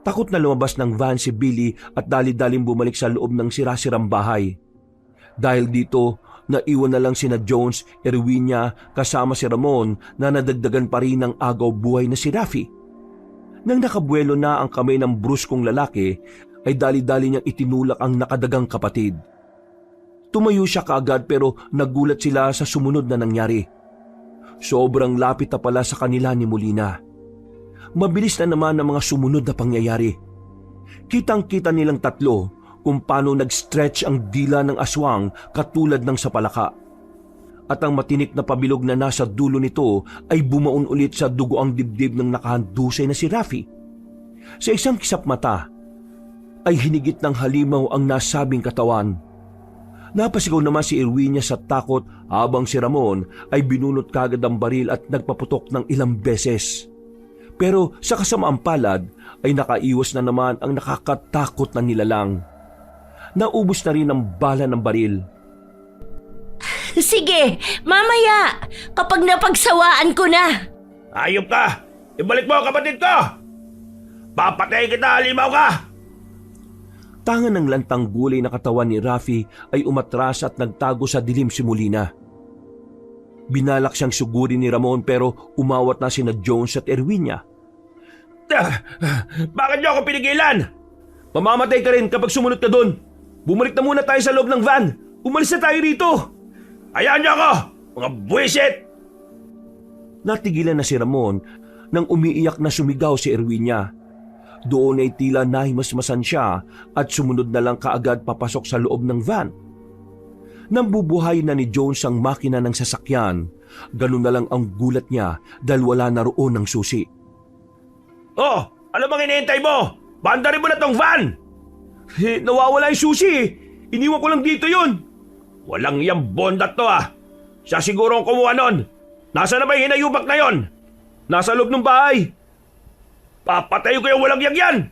Takot na lumabas ng van si Billy at dali-daling bumalik sa loob ng sirasirang bahay. Dahil dito, naiwan na lang sina Jones, Erwinia kasama si Ramon na nadagdagan pa rin ng agaw buhay na si Rafi. Nang nakabuelo na ang kamay ng bruskong lalaki, ay dali-dali niyang itinulak ang nakadagang kapatid. Tumayo siya kaagad pero nagulat sila sa sumunod na nangyari. Sobrang lapit na pala sa kanila ni Molina. Mabilis na naman ang mga sumunod na pangyayari. Kitang-kita nilang tatlo kung paano nag-stretch ang dila ng aswang katulad ng sa palaka. At ang matinik na pabilog na nasa dulo nito ay bumaon ulit sa dugoang dibdib ng nakahandusay na si Rafi. Sa isang kisap mata ay hinigit ng halimaw ang nasabing katawan. Napasigaw naman si Erwinia sa takot habang si Ramon ay binunot kagad ang baril at nagpaputok ng ilang beses. Pero sa kasamaang palad ay nakaiwas na naman ang nakakatakot na nilalang. naubos na rin ang bala ng baril. Sige, mamaya, kapag napagsawaan ko na. Ayop ka! Ibalik mo ang kapatid ko! Papatay kita, halimaw ka! Tangan ng lantang gulay na katawan ni Rafi ay umatras at nagtago sa dilim si Molina. Binalak siyang sugurin ni Ramon pero umawat na sina Jones at Erwinia. Bakit niyo ako pinigilan? Mamamatay ka rin kapag sumunod ka doon. Bumalik na muna tayo sa loob ng van. Umalis na tayo rito. Hayaan niyo ako! Mga buwisit! Natigilan na si Ramon nang umiiyak na sumigaw si Erwinia. Doon ay tila nahimasmasan siya at sumunod na lang kaagad papasok sa loob ng van. Nambubuhay na ni Jones ang makina ng sasakyan. Ganun na lang ang gulat niya dahil wala na roon ng susi. Oh, ano bang hinihintay mo? Bandarin mo na tong van! Nawawala yung susi eh. Iniwan ko lang dito yun. Walang iyang bondat to ah. Siya siguro ang kumuha nun. Nasaan na ba yung hinayubak na yon? Nasa loob ng bahay. Papatayo ko yung walang yan!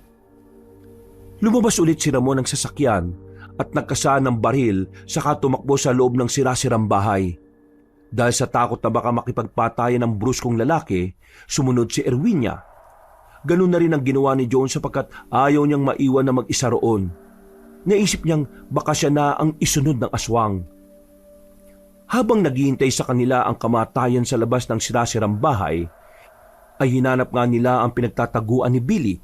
Lumabas ulit si Ramon ng sasakyan at nagkasaan ng baril saka tumakbo sa loob ng sirasirang bahay. Dahil sa takot na baka makipagpatayan ng bruskong lalaki, sumunod si Erwinia. Ganun na rin ang ginawa ni Jones sapagkat ayaw niyang maiwan na mag-isa roon. Naisip niyang baka siya na ang isunod ng aswang. Habang naghihintay sa kanila ang kamatayan sa labas ng sirasirang bahay, ay hinanap nga nila ang pinagtataguan ni Billy.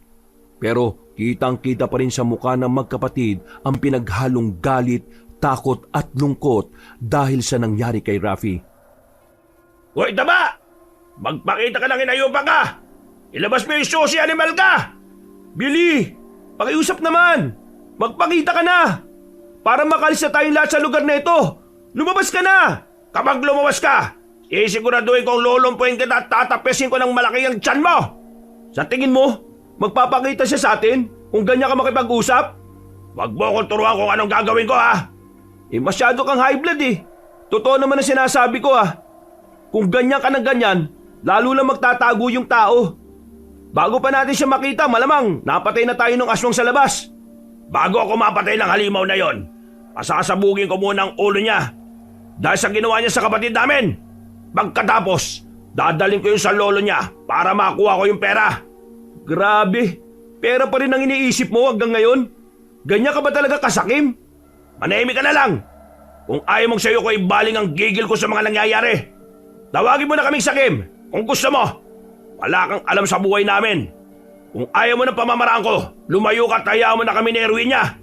Pero kitang-kita pa rin sa mukha ng magkapatid ang pinaghalong galit, takot at lungkot dahil sa nangyari kay Rafi. Hoy, taba! Magpakita ka ng hinayubak ka! Ilabas mo yung susi, animal ka! Billy! Pakiusap naman! Magpakita ka na! Para makalis na tayong lahat sa lugar na ito! Lumabas ka na! Kapag lumabas ka, isiguraduhin kong lulumpuin kita at tatapesin ko ng malaki ang tiyan mo! Sa tingin mo, magpapakita siya sa atin kung ganyan ka makipag-usap? Huwag mo akong turuan kung anong gagawin ko ha! Masyado kang high blood eh. Totoo naman ang sinasabi ko ah. Kung ganyan ka ng ganyan, lalo lang magtatago yung tao. Bago pa natin siya makita, malamang napatay na tayo ng aswang sa labas. Bago ako mapatay ng halimaw na yon, pasasabugin ko muna ang ulo niya. Dahil sa ginawa niya sa kapatid namin. Pagkatapos, dadalhin ko yun sa lolo niya para makuha ko yung pera. Grabe, pera pa rin ang iniisip mo hanggang ngayon? Ganyan ka ba talaga kasakim? Manahimik ka na lang. Kung ayaw mong sayo ko ibaling ang gigil ko sa mga nangyayari. Tawagin mo na kaming sakim kung gusto mo. Wala kang alam sa buhay namin. Kung ayaw mo ng pamamaraan ko, lumayo ka at hayaan mo na kami ni Erwinia.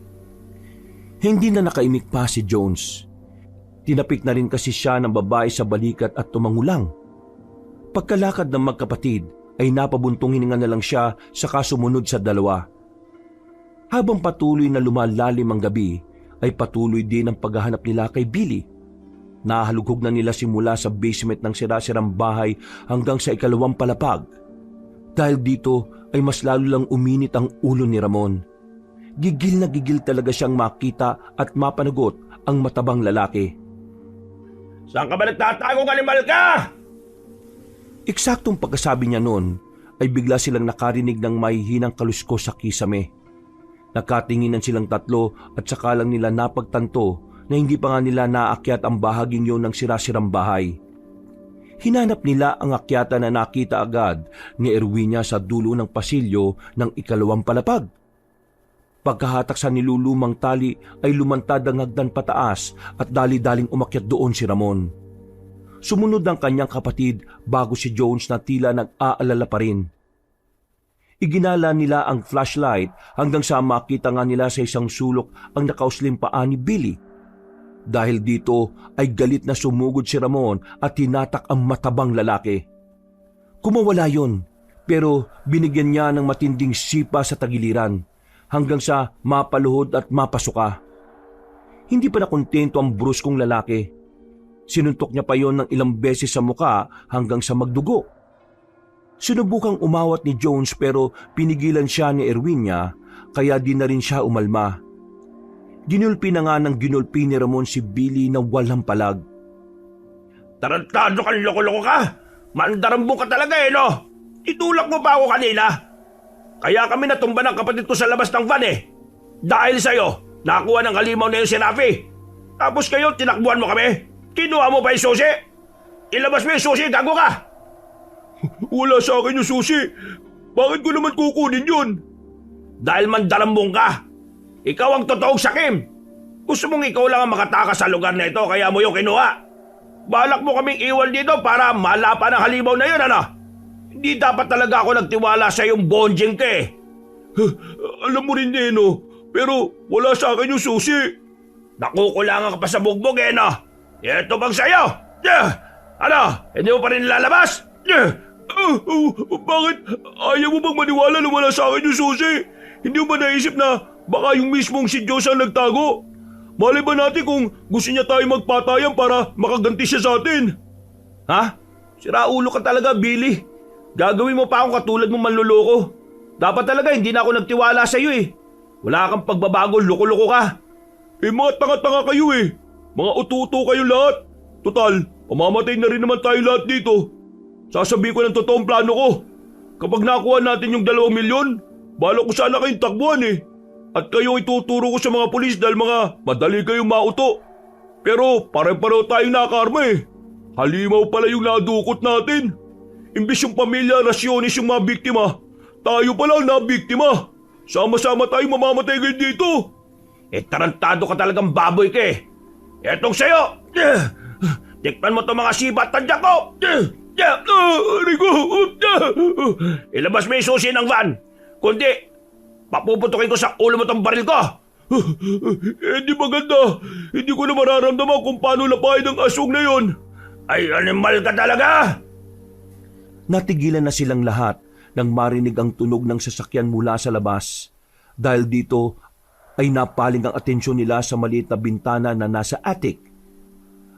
Hindi na nakaimik pa si Jones. Tinapik na rin kasi siya ng babae sa balikat at tumangulang. Pagkalakad ng magkapatid ay napabuntong hininga na lang siya saka sumunod sa dalawa. Habang patuloy na lumalalim ang gabi, ay patuloy din ang paghahanap nila kay Billy. Nahalughog na nila simula sa basement ng sirasirang bahay hanggang sa ikalawang palapag. Dahil dito ay mas lalo lang uminit ang ulo ni Ramon. Gigil na gigil talaga siyang makita at mapanagot ang matabang lalaki. Saan ka ba nagtatagong animal ka? Eksaktong pagkasabi niya noon ay bigla silang nakarinig ng mahihinang kaluskos sa kisame. Nakatinginan silang tatlo at saka lang nila napagtanto na hindi pa nga nila naakyat ang bahaging yun ng sirasirang bahay. Hinanap nila ang akyata na nakita agad ni Erwinia sa dulo ng pasilyo ng ikalawang palapag. Pagkahatak sa nilulumang tali ay lumantad ang hagdan pataas at dali-daling umakyat doon si Ramon. Sumunod ang kanyang kapatid bago si Jones na tila nag-aalala pa rin. Iginala nila ang flashlight hanggang sa makita nga nila sa isang sulok ang nakauslim paa ni Billy. Dahil dito ay galit na sumugod si Ramon at hinatak ang matabang lalaki. Kumawala yon, pero binigyan niya ng matinding sipa sa tagiliran hanggang sa mapaluhod at mapasuka. Hindi pa nakontento ang bruskong lalaki. Sinuntok niya pa yon ng ilang beses sa muka hanggang sa magdugo. Sinubukang umawat ni Jones pero pinigilan siya ni Erwinia kaya di na rin siya umalma. Ginulpi na nga ng ginulpi ni Ramon si Billy na walang palag. Tarantado kang loko-loko ka! Mandarambong ka talaga eh, no? Itulak mo pa ako kanina. Kaya kami natumba ng kapatid ko sa labas ng van eh. Dahil sa'yo, Nakuha ng halimaw na yun si Rafi. Tapos kayo, tinakbuhan mo kami. Kinuha mo pa yung susi. Ilabas mo yung susi, gago ka. Wala sa akin yung susi. Bakit ko naman kukunin yun? Dahil mandarambong ka. Ikaw ang totoong sakim. Gusto mong ikaw lang ang makatakas sa lugar na ito kaya mo yung kinuha. Balak mo kaming iwan dito para malapa ng halimaw na yun, ano? Hindi dapat talaga ako nagtiwala sa yung bonjing ka eh. Alam mo rin, Neno, pero wala sa akin yung susi. Nakukulangan ka pa sa bugbog eh, no? Ito bang sa'yo? Ano? Hindi mo pa rin lalabas? Bakit? Ayaw mo bang maniwala na wala sa akin yung susi? Hindi mo ba naisip na baka yung mismong si Diyos ang nagtago? Malay ba natin kung gusto niya tayo magpatayan para makaganti siya sa atin? Ha? Sira ulo ka talaga, Billy. Gagawin mo pa akong katulad mong manluloko. Dapat talaga hindi na ako nagtiwala sa iyo eh. Wala kang pagbabago, loko-loko ka. Mga tanga-tanga kayo eh. Mga ututo kayo lahat. Total, pamamatay na rin naman tayo lahat dito. Sasabihin ko ng totoong plano ko. Kapag nakuha natin yung 2 milyon, bala ko sana kayong takbuhan eh. At kayo ituturo ko sa mga pulis dahil mga madali kayong mauto. Pero pare-pareho tayong nakarma eh. Halimaw pala yung nadukot natin. Imbis yung pamilya Rasyones yung mga biktima, tayo pala na biktima. Sama-sama tayong mamamatay ngayon dito. Tarantado ka talagang baboy ka eh. Etong sa'yo. Tikman mo itong mga sibat tadya ko. Rico! Ilabas mo yung susi ng van. Kundi, papuputukin ko sa ulo mo itong baril ko. Hindi maganda. Hindi ko na mararamdaman kung paano lapain ang aswang na yon. Ay, animal ka talaga. Natigilan na silang lahat nang marinig ang tunog ng sasakyan mula sa labas. Dahil dito ay napaling ang atensyon nila sa maliit na bintana na nasa attic.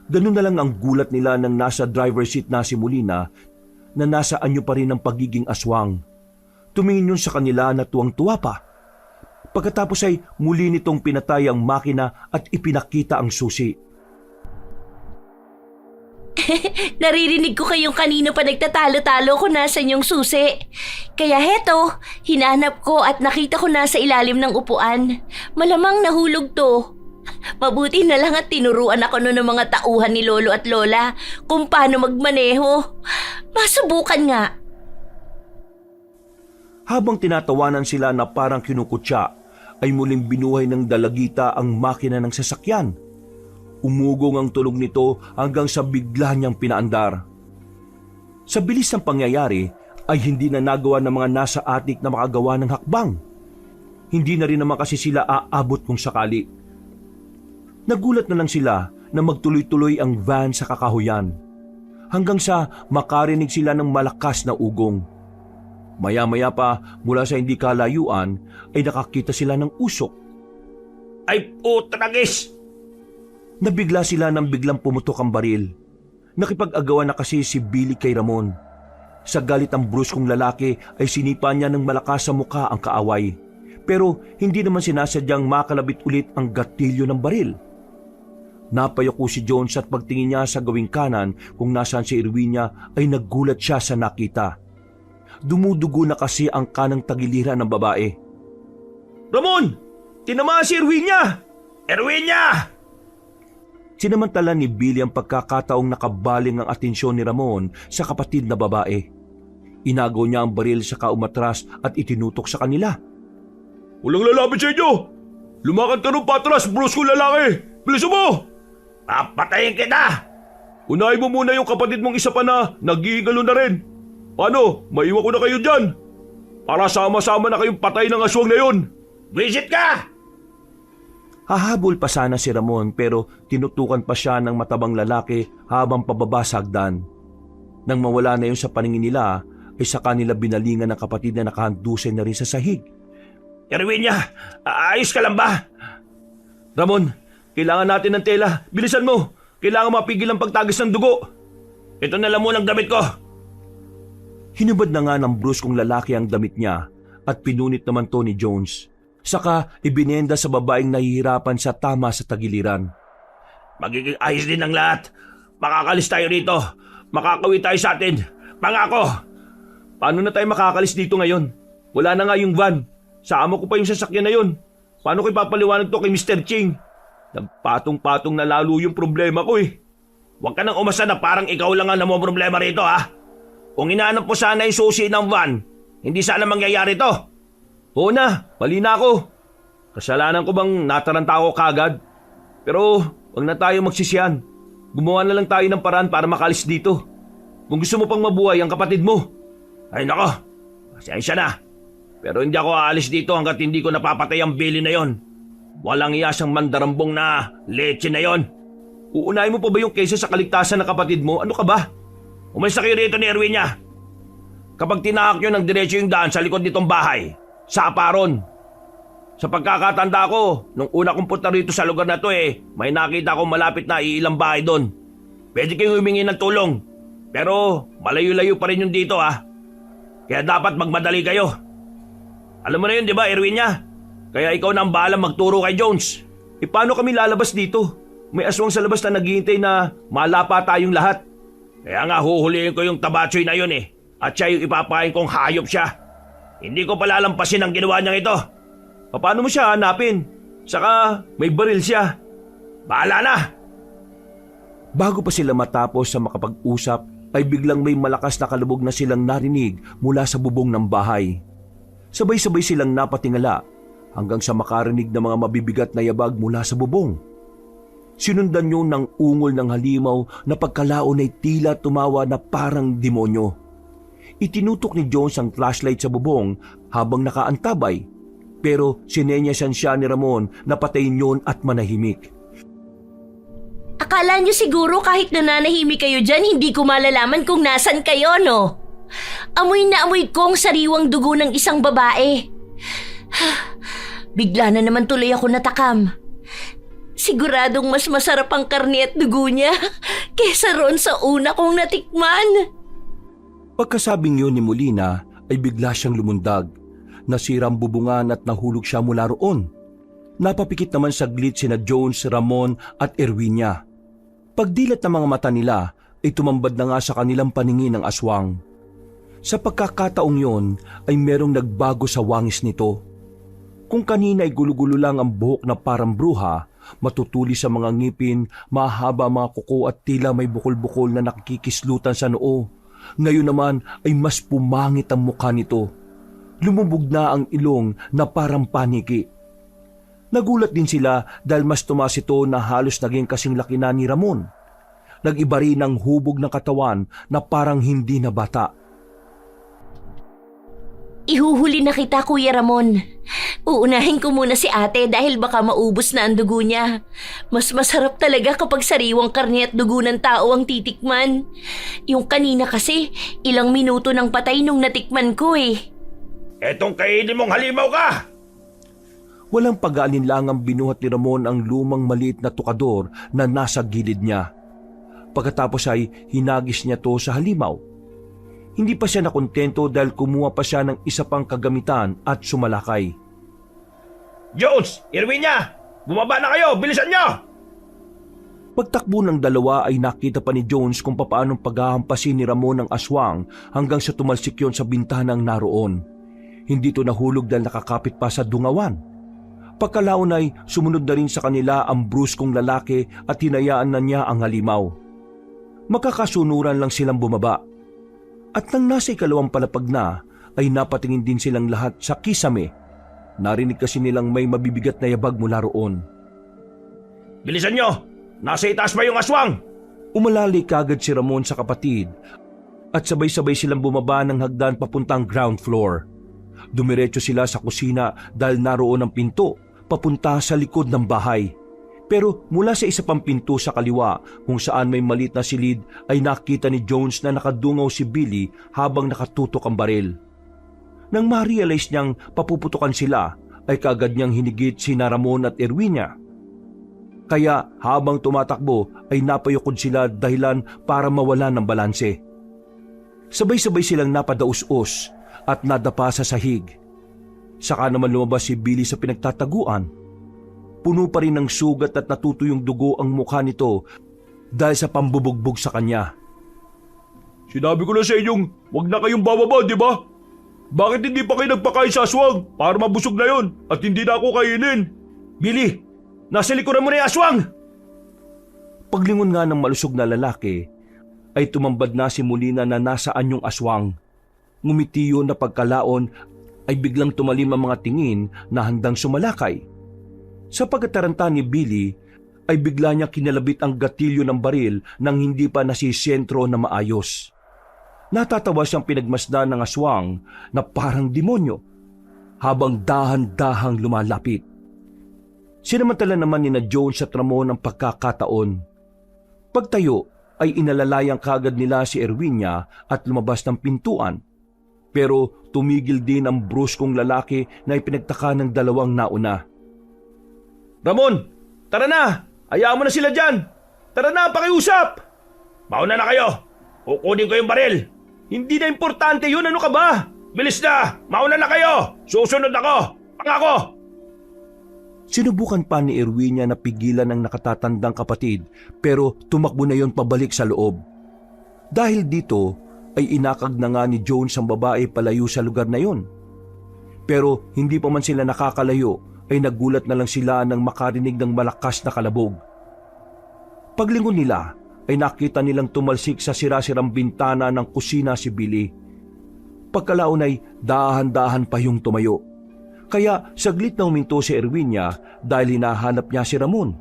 Ganun na lang ang gulat nila nang nasa driver's seat na si Molina na nasa anyo pa rin ang pagiging aswang. Tumingin yun sa kanila na tuwang-tuwa pa. Pagkatapos ay muli nitong pinatay ang makina at ipinakita ang susi. Naririnig ko kayong kanino pa nagtatalo-talo kung nasan yung susi. Kaya heto, hinanap ko at nakita ko nasa ilalim ng upuan. Malamang nahulog to. Mabuti na lang at tinuruan ako noon ng mga tauhan ni Lolo at Lola kung paano magmaneho. Masubukan nga. Habang tinatawanan sila na parang kinukutya, ay muling binuhay ng dalagita ang makina ng sasakyan. Umugong ang tunog nito hanggang sa bigla niyang pinaandar. Sa bilis ng pangyayari ay hindi na nagawa ng mga nasa attic na makagawa ng hakbang. Hindi na rin naman kasi sila aabot kung sakali. Nagulat na lang sila na magtuloy-tuloy ang van sa kakahuyan. Hanggang sa makarinig sila ng malakas na ugong. Maya-maya pa mula sa hindi kalayuan ay nakakita sila ng usok. Ay, putragis! Nabigla sila nang biglang pumutok ang baril. Nakipag-agawan na kasi si Billy kay Ramon. Sa galit ang bruskong lalaki ay sinipa niya ng malakas sa mukha ang kaaway. Pero hindi naman sinasadyang makalabit ulit ang gatilyo ng baril. Napayoko si Jones at pagtingin niya sa gawing kanan kung nasaan si Erwinia ay naggulat siya sa nakita. Dumudugo na kasi ang kanang tagiliran ng babae. Ramon! Tinamaan si Erwinia! Erwinia! Sinamantala ni Billy ang pagkakataong nakabaling ang atensyon ni Ramon sa kapatid na babae. Inagaw niya ang baril sa kaumatras at itinutok sa kanila. Walang lalapit sa inyo! Lumakad ka ng patras, bruskong lalaki! Bilisan mo! Papatayin kita! Unahin mo muna yung kapatid mong isa pa na nag-iigalo na rin. Paano? Maiwan ko na kayo dyan. Para sama-sama na kayong patay ng aswang na yun. Visit ka! Hahabol pa sana si Ramon pero tinutukan pa siya ng matabang lalaki habang pababa sa hagdan. Nang mawala na yun sa paningin nila, ay saka nila binalingan ng kapatid na nakahandusay na rin sa sahig. Erwinia, ayos ka lang ba? Ramon, kailangan natin ng tela. Bilisan mo. Kailangan mapigil ang pagtagis ng dugo. Ito na lang muna ang damit ko. Hinubad na nga ng bruskong lalaki ang damit niya at pinunit naman to ni Jones. Saka ibinenda sa babaeng nahihirapan sa tama sa tagiliran. Magiging ayos din ang lahat. Makakalis tayo rito. Makakawi tayo sa atin. Pangako! Paano na tayo makakalis dito ngayon? Wala na nga yung van. Sa amo ko pa yung sasakyan na yun. Paano ko ipapaliwanag to kay Mr. Ching? Nagpatong-patong na lalo yung problema ko eh. Huwag ka nang umasa na parang ikaw lang ang problema rito ha. Kung inaanap mo sana yung susi ng van, hindi sana mangyayari to. Oo na, mali na ako. Kasalanan ko bang nataranta ako kagad? Pero huwag na tayo magsisiyan. Gumawa na lang tayo ng paraan para makalis dito. Kung gusto mo pang mabuhay ang kapatid mo. Ay nako, pasensya na. Pero hindi ako aalis dito hanggat hindi ko napapatay ang Billy na yon. Walang iya siyang mandarambong na leche na yon. Uunahin mo pa ba yung kesa sa kaligtasan ng kapatid mo? Ano ka ba? Umalis na kayo rito ni Erwinia. Kapag tinahak nyo ng diretso yung daan sa likod nitong bahay, sa aparon. Sa pagkakatanda ko, nung una kong punta rito sa lugar na to may nakita akong malapit na iilang bahay doon. Pwede kayong humingi ng tulong. Pero malayo-layo pa rin yung dito Kaya dapat magmadali kayo. Alam mo na yun, di ba, Erwinia? Kaya ikaw na ang bahalang magturo kay Jones. Paano kami lalabas dito? May aswang sa labas na naghihintay na malapa tayong lahat. Kaya nga huhulihin ko yung tabatsoy na yun At siya yung ipapakain kong hayop siya. Hindi ko palalampasin ang ginawa niyang ito. Paano mo siya hanapin? Saka may baril siya. Bahala na! Bago pa sila matapos sa makapag-usap, ay biglang may malakas na kalubog na silang narinig mula sa bubong ng bahay. Sabay-sabay silang napatingala hanggang sa makarinig ng mga mabibigat na yabag mula sa bubong. Sinundan yun ng ungol ng halimaw na pagkalaon ay tila tumawa na parang demonyo. Itinutok ni Jones ang flashlight sa bubong habang nakaantabay, pero sinenyasan siya ni Ramon na patayin yun at manahimik. Akala niyo siguro kahit nananahimik kayo dyan, hindi ko malalaman kung nasan kayo, no? Amoy na amoy ko ang sariwang dugo ng isang babae. Bigla na naman tuloy ako natakam. Siguradong mas masarap ang karne at dugo niya kesa roon sa una kong natikman. Pagkasabing yun ni Molina ay bigla siyang lumundag. Nasira ang bubungan at nahulog siya mula roon. Napapikit naman saglit sina Jones, Ramon at Erwinia. Pagdilat ng mga mata nila ay tumambad na nga sa kanilang paningin ng aswang. Sa pagkakataong yon ay merong nagbago sa wangis nito. Kung kanina ay gulo-gulo lang ang buhok na parang bruha, matutuli sa mga ngipin, mahaba mga kuko at tila may bukol-bukol na nakikislutan sa noo. Ngayon naman ay mas pumangit ang mukha nito. Lumubog na ang ilong na parang paniki. Nagulat din sila dahil mas tumaas ito na halos naging kasing laki na ni Ramon. Nag-iba rin ang hubog ng katawan na parang hindi na bata. Ihuhuli na kita, Kuya Ramon. Uunahin ko muna si ate dahil baka maubos na ang dugo niya. Mas masarap talaga kapag sariwang karne at dugo ng tao ang titikman. Yung kanina kasi, ilang minuto nang patay nung natikman ko Etong kainin mong halimaw ka! Walang pag-aalinlangang binuhat ni Ramon ang lumang maliit na tukador na nasa gilid niya. Pagkatapos ay hinagis niya to sa halimaw. Hindi pa siya nakontento dahil kumuha pa siya ng isa pang kagamitan at sumalakay. Jones! Erwinia! Bumaba na kayo! Bilisan niyo! Pagtakbo ng dalawa ay nakita pa ni Jones kung paanong paghahampasin ni Ramon ang aswang hanggang sa tumalsik yon sa bintanang naroon. Hindi to nahulog dahil nakakapit pa sa dungawan. Pagkalaon ay sumunod na rin sa kanila ang bruskong lalaki at hinayaan na niya ang halimaw. Makakasunuran lang silang bumaba. At nang nasa ikalawang palapag na, ay napatingin din silang lahat sa kisame. Narinig kasi nilang may mabibigat na yabag mula roon. Bilisan nyo! Nasa itaas pa yung aswang! Umalali kagad si Ramon sa kapatid at sabay-sabay silang bumaba ng hagdan papuntang ground floor. Dumiretso sila sa kusina dahil naroon ang pinto papunta sa likod ng bahay. Pero mula sa isa pang pinto sa kaliwa kung saan may maliit na silid ay nakita ni Jones na nakadungaw si Billy habang nakatutok ang baril. Nang ma-realize niyang papuputukan sila ay kaagad niyang hinigit sina Ramon at Erwinia. Kaya habang tumatakbo ay napayukod sila dahilan para mawala ng balanse. Sabay-sabay silang napadaus-us at nadapa sa sahig. Saka naman lumabas si Billy sa pinagtataguan. Puno pa rin ng sugat at natutuyong dugo ang mukha nito dahil sa pambubugbog sa kanya. Sinabi ko na sa inyong, wag na kayong bababa, di ba? Bakit hindi pa kayo nagpakain sa aswang para mabusog na yon at hindi na ako kainin? Billy, nasa likuran mo na yung aswang! Paglingon nga ng malusog na lalaki, ay tumambad na si Molina na nasaan yung aswang. Ngumiti yun na pagkalaon ay biglang tumalim ang mga tingin na handang sumalakay. Sa pagkataranta ni Billy, ay bigla niya kinalabit ang gatilyo ng baril nang hindi pa nasisentro na maayos. Natatawa siyang pinagmasdan ng aswang na parang demonyo habang dahan-dahang lumalapit. Sinamantala naman ni Jones at Ramon ang pagkakataon. Pagtayo ay inalalayang kagad nila si Erwinia at lumabas ng pintuan. Pero tumigil din ang bruskong lalaki na ipinagtaka ng dalawang nauna. Ramon, tara na! Hayaan mo na sila dyan! Tara na, pakiusap! Mauna na kayo! Kukunin ko yung baril! Hindi na importante yun, ano ka ba? Bilis na! Mauna na kayo! Susunod ako! Pangako! Sinubukan pa ni Erwinia na pigilan ang nakatatandang kapatid pero tumakbo na yon pabalik sa loob. Dahil dito ay inakag na nga ni Jones ang babae palayo sa lugar na yon. Pero hindi pa man sila nakakalayo ay nagulat na lang sila nang makarinig ng malakas na kalabog. Paglingon nila ay nakita nilang tumalsik sa sira-sirang bintana ng kusina si Billy. Pagkalaon ay dahan-dahan pa yung tumayo. Kaya saglit na huminto si Erwinia dahil hinahanap niya si Ramon.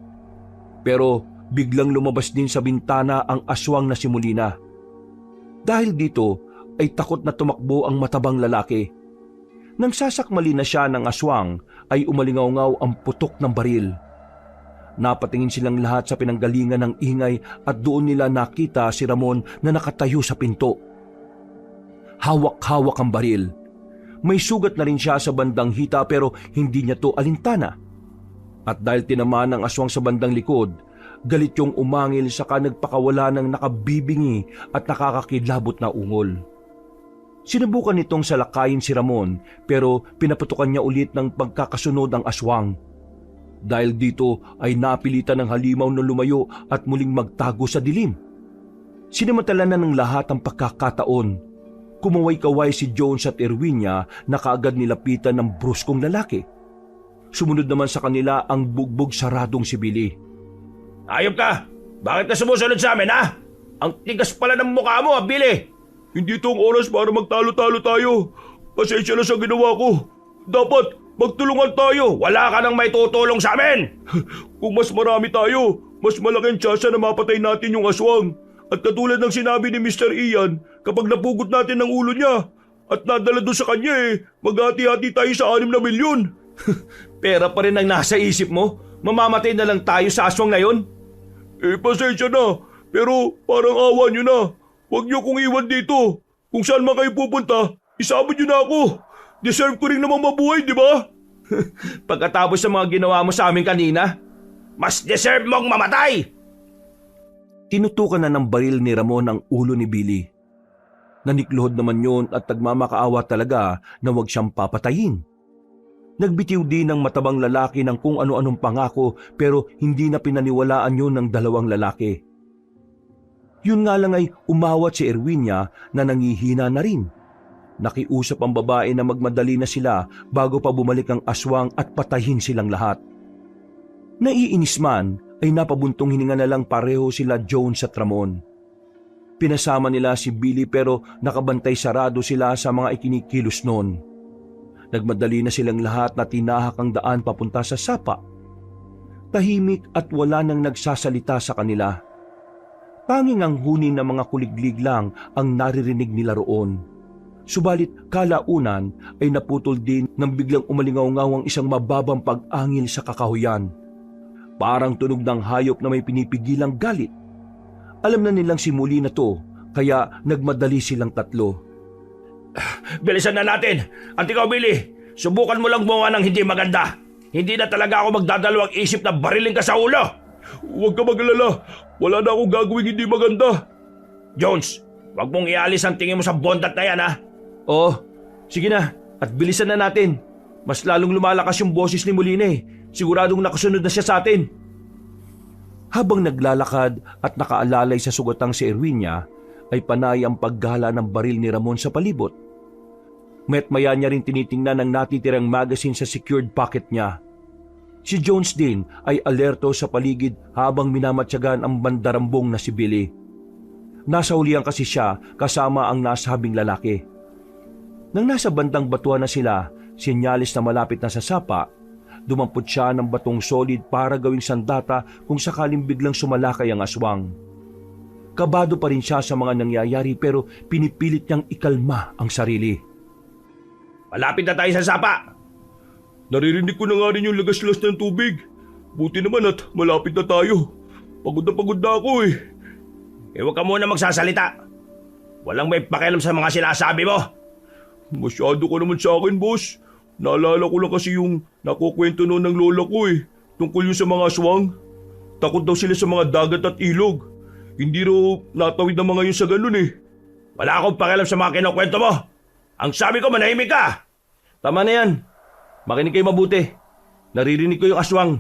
Pero biglang lumabas din sa bintana ang aswang na si Molina. Dahil dito ay takot na tumakbo ang matabang lalaki. Nang sasakmali na siya ng aswang ay umalingaw-ngaw ang putok ng baril. Napatingin silang lahat sa pinanggalingan ng ingay at doon nila nakita si Ramon na nakatayo sa pinto. Hawak-hawak ang baril. May sugat na rin siya sa bandang hita pero hindi niya to alintana. At dahil tinamaan ng aswang sa bandang likod, galit yung umangil saka nagpakawala ng nakabibingi at nakakakilabot na ungol. Sinubukan nitong salakayin si Ramon pero pinaputukan niya ulit ng pagkakasunod ang aswang. Dahil dito ay napilitan ng halimaw na lumayo at muling magtago sa dilim. Sinamantala na ng lahat ang pagkakataon. Kumaway-kaway si Jones at Erwinia na kaagad nilapitan ng bruskong lalaki. Sumunod naman sa kanila ang bugbog saradong si Billy. Ayop ka! Bakit ka sumusunod sa amin, ha? Ang tigas pala ng mukha mo, Billy! Hindi itong oras para magtalo-talo tayo. Pasensya na sa ginawa ko. Dapat magtulungan tayo. Wala ka nang may tutulong sa amin! Kung mas marami tayo, mas malaking tsansa na mapatay natin yung aswang. At katulad ng sinabi ni Mr. Ian, kapag napugot natin ang ulo niya at nadala doon sa kanya maghati-hati tayo sa 6 na milyon. Pera pa rin ang nasa isip mo? Mamamatay na lang tayo sa aswang na yon? Pasensya na, pero parang awa nyo na. Huwag nyo kong iwan dito. Kung saan man kayo pupunta, isama nyo na ako. Deserve ko rin namang mabuhay, di ba? Pagkatapos sa mga ginawa mo sa amin kanina, mas deserve mong mamatay! Tinutukan na ng baril ni Ramon ang ulo ni Billy. Nanikluhod naman yon at nagmamakaawa talaga na huwag siyang papatayin. Nagbitiw din ng matabang lalaki ng kung ano-anong pangako pero hindi na pinaniwalaan yun ng dalawang lalaki. Yun nga lang ay umawat si Erwinia na nangihina na rin. Nakiusap ang babae na magmadali na sila bago pa bumalik ang aswang at patayin silang lahat. Naiinis man ay napabuntong hininga na lang pareho sila Jones at Ramon. Pinasama nila si Billy pero nakabantay sarado sila sa mga ikinikilos noon. Nagmadali na silang lahat na tinahak ang daan papunta sa sapa. Tahimik at wala nang nagsasalita sa kanila. Tanging ang huni ng mga kuliglig lang ang naririnig nila roon. Subalit kalaunan ay naputol din nang biglang umalingaw-ngaw ang isang mababang pag-angil sa kakahuyan. Parang tunog ng hayop na may pinipigilang galit. Alam na nilang si Molina to, kaya nagmadali silang tatlo. Bilisan na natin! At ikaw, Billy, subukan mo lang gumawa ng hindi maganda. Hindi na talaga ako magdadalawang isip na barilin ka sa ulo. Huwag ka mag-alala. Wala na akong gagawing hindi maganda. Jones, wag mong ialis ang tingin mo sa bondat na yan, ha? Oo, sige na at bilisan na natin. Mas lalong lumalakas yung boses ni Molina eh. Siguradong nakasunod na siya sa atin. Habang naglalakad at nakaalalay sa sugatang si Erwinia, ay panay ang paggala ng baril ni Ramon sa palibot. Mayat maya niya rin tinitingnan ang natitirang magazine sa secured pocket niya. Si Jones din ay alerto sa paligid habang minamatyagan ang bandarambong na si Billy. Nasa hulihan kasi siya kasama ang nasabing lalaki. Nang nasa bandang batuan na sila, sinyalis na malapit na sa sapa, dumampot siya ng batong solid para gawing sandata kung sakaling biglang sumalakay ang aswang. Kabado pa rin siya sa mga nangyayari pero pinipilit niyang ikalma ang sarili. Malapit na tayo sa sapa. Naririnig ko na nga rin yung lagaslas ng tubig. Buti naman at malapit na tayo. Pagod na ako eh. Huwag ka muna magsasalita. Walang may pakialam sa mga sinasabi mo. Masyado ka naman sa akin, boss. Naalala ko lang kasi yung nakukwento noon ng lola ko eh. Tungkol yung sa mga aswang. Takot daw sila sa mga dagat at ilog. Hindi raw natawid ng mga yun sa ganun eh. Wala akong pakialam sa mga kinukwento mo. Ang sabi ko, manahimik ka. Tama na yan. Makinig kayo mabuti. Naririnig ko yung aswang.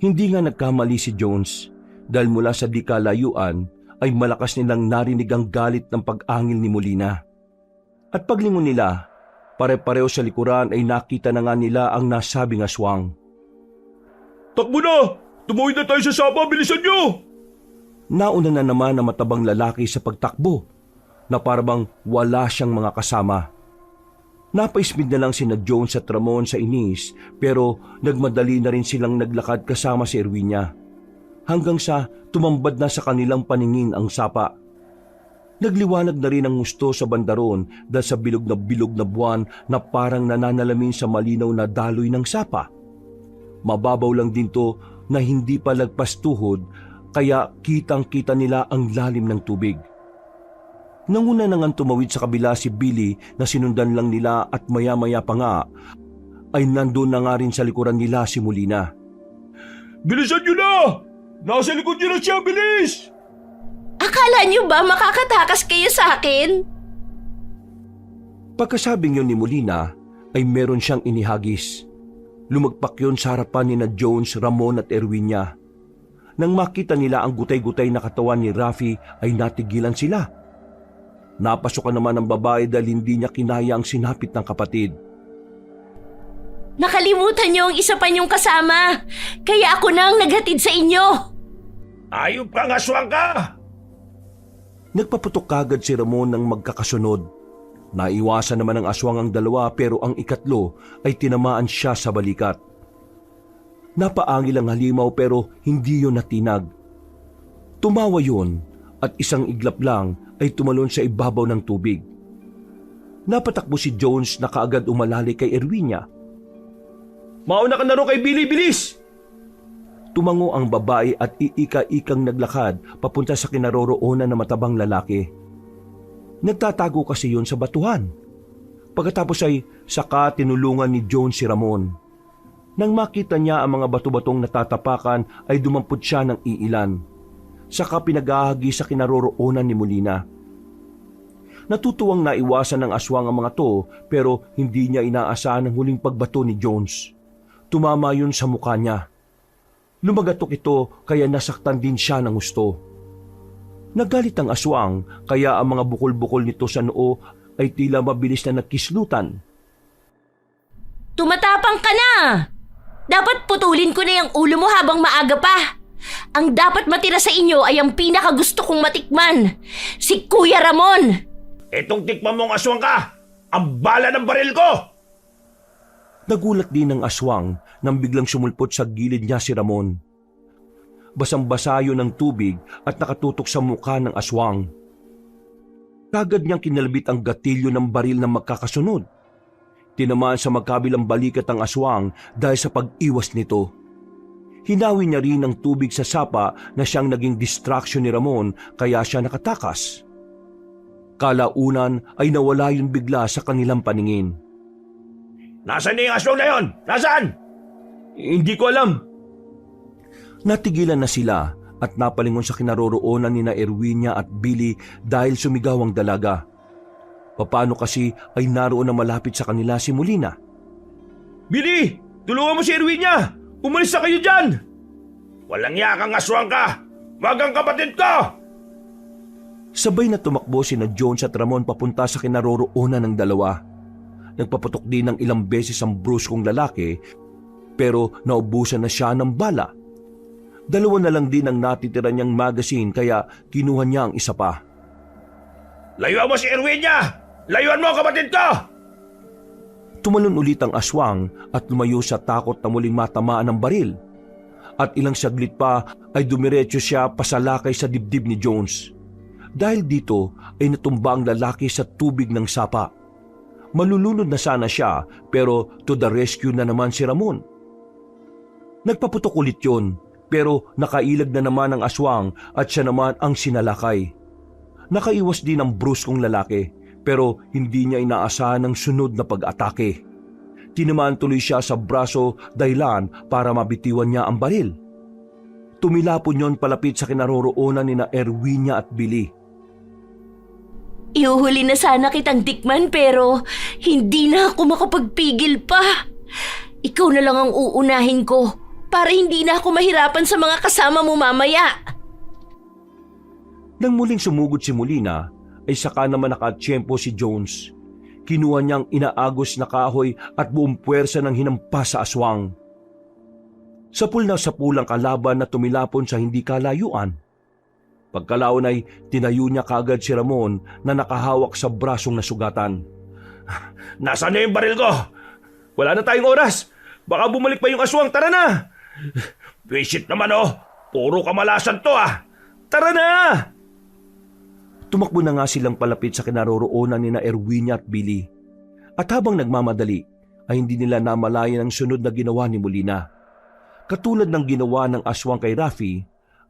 Hindi nga nagkamali si Jones dahil mula sa di kalayuan ay malakas nilang narinig ang galit ng pag-angil ni Molina. At paglingon nila, pare-pareho sa likuran ay nakita na nga nila ang nasabing aswang. Takbo na! Tumawid na tayo sa sapa! Bilisan nyo! Nauna na naman ang matabang lalaki sa pagtakbo na parabang wala siyang mga kasama. Napaismid na lang sina Jones at Ramon sa inis pero nagmadali na rin silang naglakad kasama si Erwinia. Hanggang sa tumambad na sa kanilang paningin ang sapa. Nagliwanag na rin ang gusto sa bandaron dahil sa bilog na buwan na parang nananalamin sa malinaw na daloy ng sapa. Mababaw lang din to na hindi pa lagpas tuhod kaya kitang-kita nila ang lalim ng tubig. Nanguna na nga tumawid sa kabila si Billy na sinundan lang nila at maya-maya pa nga ay nandun na nga rin sa likuran nila si Molina. Bilisan nyo na! Nasa likod nyo na siya! Bilis! Akala niyo ba makakatakas kayo sa akin? Pagkasabing yun ni Molina ay meron siyang inihagis. Lumagpak yun sa harapan ni na Jones, Ramon at Erwinia. Nang makita nila ang gutay-gutay na katawan ni Rafi ay natigilan sila. Napasukan naman ang babae dahil hindi niya kinaya ang sinapit ng kapatid. Nakalimutan niyo ang isa pa niyong kasama. Kaya ako na ang naghatid sa inyo. Ayop kang aswang ka! Nagpaputok kagad si Ramon ng magkakasunod. Naiwasan naman ng aswang ang dalawa pero ang ikatlo ay tinamaan siya sa balikat. Napaangil ang halimaw pero hindi yun natinag. Tumawa yun at isang iglap lang ay tumalon sa ibabaw ng tubig. Napatakbo si Jones na kaagad umalali kay Erwinia. Mauna ka na rin kay Billy, bilis! Tumango ang babae at iika-ikang naglakad papunta sa kinaroroonan na matabang lalaki. Nagtatago kasi yun sa batuhan. Pagkatapos ay saka tinulungan ni Jones si Ramon. Nang makita niya ang mga bato-batong natatapakan ay dumampot siya ng iilan. Saka pinagahagi sa kinaroroonan ni Molina. Natutuwang naiwasan ng aswang ang mga to pero hindi niya inaasahan ang huling pagbato ni Jones. Tumama yun sa mukha niya. Lumagatok ito kaya nasaktan din siya ng gusto. Nagalit ang aswang kaya ang mga bukol-bukol nito sa noo ay tila mabilis na nagkislutan. Tumatapang ka na! Dapat putulin ko na yung ulo mo habang maaga pa. Ang dapat matira sa inyo ay ang pinakagusto kong matikman. Si Kuya Ramon! Itong tikman mong aswang ka! Ang bala ng baril ko! Nagulat din ang aswang nang biglang sumulpot sa gilid niya si Ramon. Basang-basa yun ng tubig at nakatutok sa mukha ng aswang. Kagad niyang kinalbit ang gatilyo ng baril na magkakasunod. Tinamaan sa magkabilang balikat ang aswang dahil sa pag-iwas nito. Hinawi niya rin ang tubig sa sapa na siyang naging distraction ni Ramon kaya siya nakatakas. Kalaunan ay nawala yun bigla sa kanilang paningin. Nasaan na yung aswang na yun? Nasaan? Hindi ko alam. Natigilan na sila at napalingon sa kinaroroonan ni na Erwinia at Billy dahil sumigaw ang dalaga. Paano kasi ay naroon na malapit sa kanila si Molina. Billy! Tulungan mo si Erwinia! Umalis na kayo dyan! Walang yakang aswang ka! Wag ang kapatid ko! Sabay na tumakbo sina Jones at Ramon papunta sa kinaroroonan ng dalawa. Nagpaputok din ng ilang beses ang bruskong lalaki pero naubusan na siya ng bala. Dalawa na lang din ang natitira niyang magazine kaya kinuha niya ang isa pa. Layuan mo si Erwinia! Layuan mo ang kapatid ko! Tumalon ulit ang aswang at lumayo sa takot na muling matamaan ng baril. At ilang saglit pa ay dumiretso siya pasalakay sa dibdib ni Jones. Dahil dito ay natumba ang lalaki sa tubig ng sapa. Malulunod na sana siya pero to the rescue na naman si Ramon. Nagpaputok ulit yun pero nakailag na naman ang aswang at siya naman ang sinalakay. Nakaiwas din ang bruskong lalaki pero hindi niya inaasahan ang sunod na pag-atake. Tinamaan tuloy siya sa braso dahilan para mabitiwan niya ang baril. Tumilapon yon palapit sa kinaroroonan ni na Erwinia at Billy. Iuhuli na sana kitang Dickman pero hindi na ako makapagpigil pa. Ikaw na lang ang uunahin ko para hindi na ako mahirapan sa mga kasama mo mamaya. Nang muling sumugod si Molina, ay saka naman nakatsyempo si Jones. Kinuha niyang inaagos na kahoy at buong puwersa ng hinampas sa aswang. Sapul na sapul ang kalaban na tumilapon sa hindi kalayuan. Pagkalaon ay tinayo niya kagad si Ramon na nakahawak sa brasong nasugatan. Nasaan na yung baril ko? Wala na tayong oras. Baka bumalik pa yung aswang. Tara na! Visit naman oh. Puro kamalasan to ah. Tara na! Tumakbo na nga silang palapit sa kinaroroonan ni na Erwinia at Billy. At habang nagmamadali, ay hindi nila namalayan ang sunod na ginawa ni Molina. Katulad ng ginawa ng aswang kay Rafi,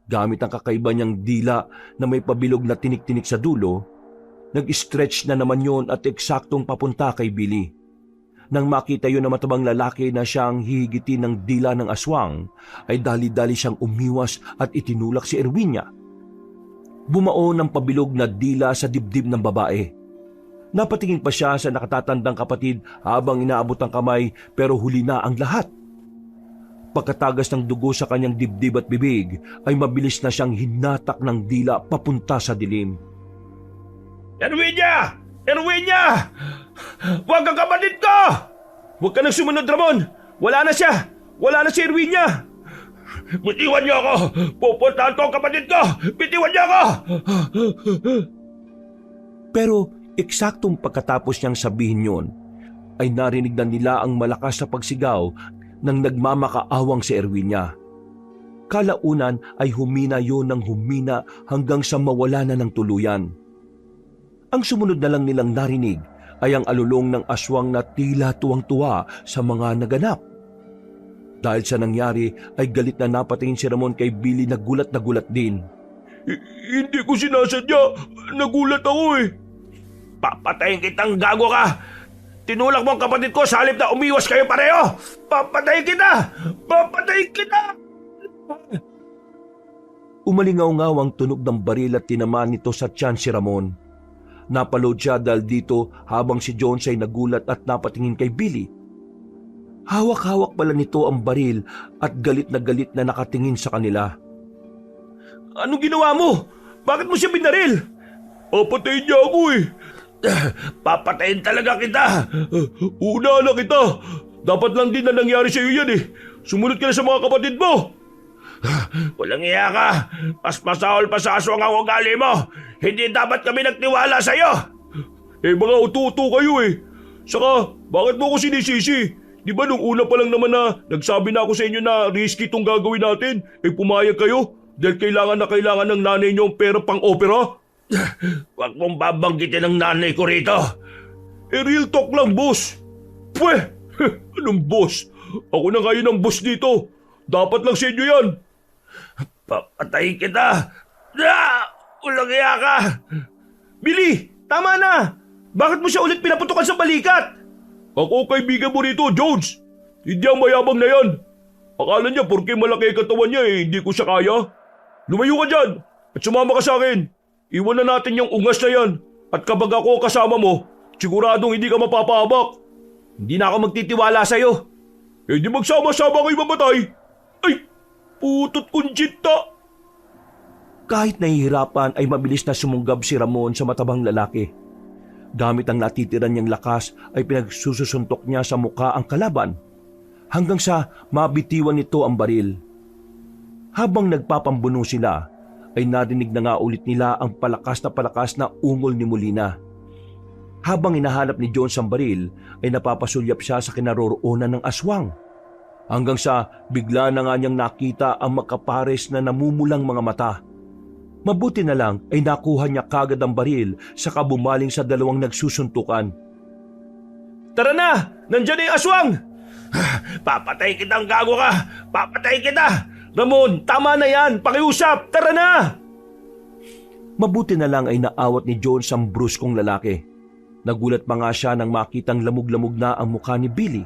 gamit ang kakaiba niyang dila na may pabilog na tinik-tinik sa dulo, nag-stretch na naman yon at eksaktong papunta kay Billy. Nang makita yun na matabang lalaki na siyang hihigitin ng dila ng aswang, ay dali-dali siyang umiwas at itinulak si Erwinia. Bumao ng pabilog na dila sa dibdib ng babae. Napatingin pa siya sa nakatatandang kapatid habang inaabot ang kamay pero huli na ang lahat. Pagkatagas ng dugo sa kanyang dibdib at bibig ay mabilis na siyang hinatak ng dila papunta sa dilim. Erwinia! Erwinia! Huwag ang kapatid ko! Huwag ka nang sumunod, Ramon! Wala na siya! Wala na si Erwinia! Bitiwan niyo ako! Pupuntahan ko ang kapatid ko! Bitiwan niyo ako! Pero eksaktong pagkatapos niyang sabihin yon, ay narinig na nila ang malakas na pagsigaw ng nagmamakaawang si Erwinia. Kalaunan ay humina yon ng humina hanggang sa mawala na ng tuluyan. Ang sumunod na lang nilang narinig ay ang alulong ng aswang na tila tuwang-tuwa sa mga naganap. Dahil sa nangyari ay galit na napatingin si Ramon kay Billy na gulat din. Hindi ko sinasadya. Nagulat ako eh. Papatayin kitang gago ka! Tinulak mo ang kapatid ko sa halip na umiwas kayo pareho! Papatayin kita! Papatayin kita! Umalingaw-ngaw ang tunog ng baril at tinamaan nito sa tiyan si Ramon. Napalood siya dahil dito habang si Jones ay nagulat at napatingin kay Billy. Hawak-hawak pala nito ang baril at galit na nakatingin sa kanila. Anong ginawa mo? Bakit mo siya binaril? Papatayin niya ako eh. Papatayin talaga kita! Una na kita. Dapat lang din na nangyari sa iyo yan eh. Sumunod ka na sa mga kapatid mo. Walang iya ka! Mas masahol pa sa aswang ang ugali mo! Hindi dapat kami nagtiwala sa'yo! Eh mga uto-uto kayo eh. Saka, bakit mo ako sinisisi? Di ba nung una pa lang naman na nagsabi na ako sa inyo na risky itong gagawin natin, eh pumayag kayo dahil kailangan na kailangan ng nanay niyo ang pera pang opera? Huwag mong babanggitin ang nanay ko rito! Eh real talk lang, boss. Pweh! Anong boss? Ako na ngayon ang boss dito. Dapat lang sa inyo yan. Papatayin kita! Ulang iya ka! Billy, tama na! Bakit mo siya ulit pinaputukan sa balikat? Ako kaibigan mo rito, Jones. Hindi ang mayabang na yan. Akala niya porke malaki ang katawan niya eh, hindi ko siya kaya. Lumayo ka dyan at sumama ka sa akin. Iwan na natin yung ungas na yan. At kapag ako kasama mo, siguradong hindi ka mapapahamak. Hindi na ako magtitiwala sa'yo. Eh di magsama-sama kayo mamatay. Ay, putot kunjita. Kahit nahihirapan ay mabilis na sumunggab si Ramon sa matabang lalaki. Gamit ang natitira niyang lakas ay pinagsusuntok niya sa muka ang kalaban hanggang sa mabitiwan nito ang baril. Habang nagpapambuno sila ay narinig na nga ulit nila ang palakas na ungol ni Molina. Habang hinahanap ni Jones ang baril ay napapasulyap siya sa kinaroroonan ng aswang. Hanggang sa bigla na nga niyang nakita ang makapares na namumulang mga mata. Mabuti na lang ay nakuha niya kagad ang baril saka bumaling sa dalawang nagsusuntukan. Tara na! Nandiyan na yung aswang! Papatay kitang gago ka! Papatay kita! Ramon, tama na yan! Pakiusap! Tara na! Mabuti na lang ay naawat ni Jones ang bruskong lalaki. Nagulat pa nga siya nang makitang lamog-lamog na ang mukha ni Billy.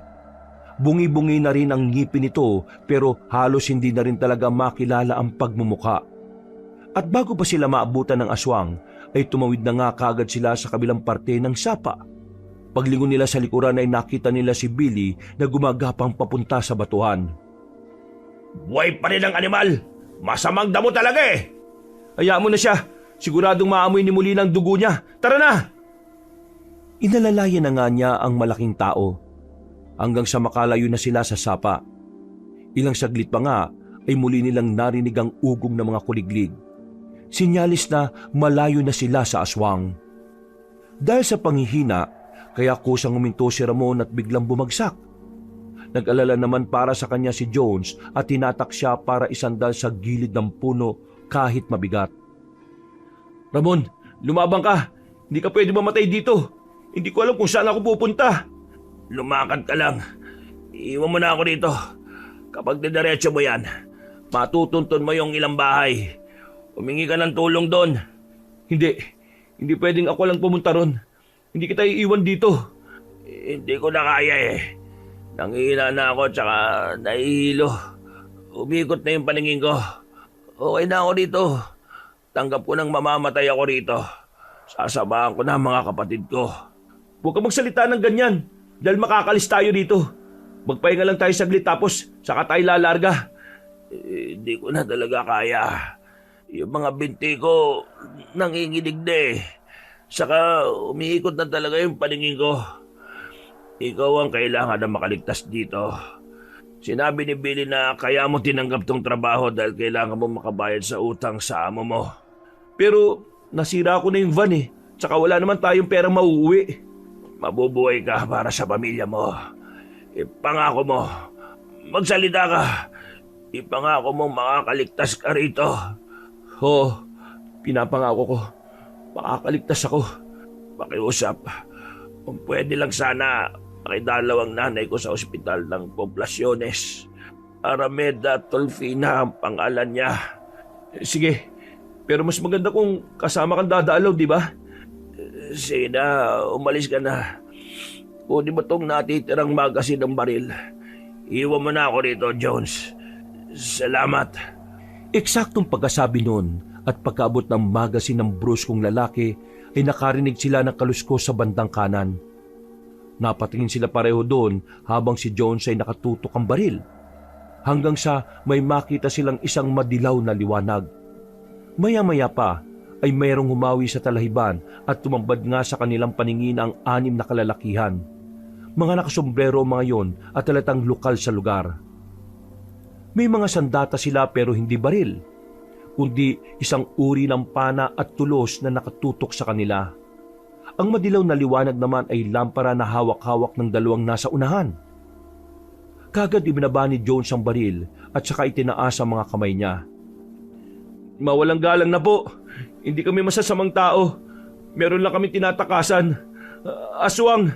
Bungi-bungi na rin ang ngipin nito pero halos hindi na rin talaga makilala ang pagmumuka. At bago pa sila maabutan ng aswang, ay tumawid na nga kagad sila sa kabilang parte ng sapa. Paglingon nila sa likuran ay nakita nila si Billy na gumagapang papunta sa batuhan. Buhay pa rin ang animal! Masamang damo talaga eh! Hayaan mo na siya, siguradong maamoy ni Molina ang dugo niya. Tara na! Inalalayan na nga niya ang malaking tao hanggang sa makalayo na sila sa sapa. Ilang saglit pa nga ay muli nilang narinig ang ugong ng mga kuliglig. Sinyalis na malayo na sila sa aswang. Dahil sa panghihina, kaya kusang huminto si Ramon at biglang bumagsak. Nag-alala naman para sa kanya si Jones at tinatak siya para isandal sa gilid ng puno kahit mabigat. Ramon, lumabang ka! Hindi ka pwede mamatay dito! Hindi ko alam kung saan ako pupunta! Lumakad ka lang. Iwan mo na ako dito. Kapag didiretso mo yan, matutuntun mo yung ilang bahay. Humingi ka ng tulong doon. Hindi pwedeng ako lang pumunta ron. Hindi kita iiwan dito. Hindi ko na kaya eh. Nangihina na ako tsaka nahihilo. Umikot na yung paningin ko. Okay na ako dito. Tanggap ko nang mamamatay ako rito. Sasabahan ko na ang mga kapatid ko. Huwag ka magsalita ng ganyan dahil makakalis tayo dito. Magpahinga lang tayo saglit tapos saka tayo lalarga. Hindi ko na talaga kaya. Yung mga binti ko nanginginig na eh. Saka umiikot na talaga yung paningin ko. Ikaw ang kailangan na makaligtas dito. Sinabi ni Billy na kaya mo tinanggap tong trabaho dahil kailangan mo makabayad sa utang sa amo mo. Pero nasira ko na yung van eh. Tsaka wala naman tayong perang mauuwi. Mabubuhay ka para sa pamilya mo. Ipangako mo. Magsalita ka. Ipangako mo makakaligtas ka rito. Oo, pinapangako ko. Makakaligtas ako. Pakiusap. Kung pwede lang sana, pakidalaw ang nanay ko sa ospital ng Poblaciones. Arameda Tolfina ang pangalan niya. Sige, pero mas maganda kung kasama kang dadalaw, di ba? Sige na, umalis ka na. Kunin mo tong natitirang magasin ng baril. Iwan mo na ako rito, Jones. Salamat. Eksaktong pagkasabi nun at pagkaabot ng magasin ng bruskong lalaki ay nakarinig sila ng kaluskos sa bandang kanan. Napatingin sila pareho doon habang si Jones ay nakatutok ang baril. Hanggang sa may makita silang isang madilaw na liwanag. Maya-maya pa ay mayroong humawi sa talahiban at tumambad nga sa kanilang paningin ang 6 na kalalakihan. Mga nakasombrero mga yon at talatang lokal sa lugar. May mga sandata sila pero hindi baril, kundi isang uri ng pana at tulos na nakatutok sa kanila. Ang madilaw na liwanag naman ay lampara na hawak-hawak ng dalawang nasa unahan. Kagad ibinaba ni Jones ang baril at saka itinaas ang mga kamay niya. Mawalang galang na po. Hindi kami masasamang tao. Meron lang kami tinatakasan. Aswang,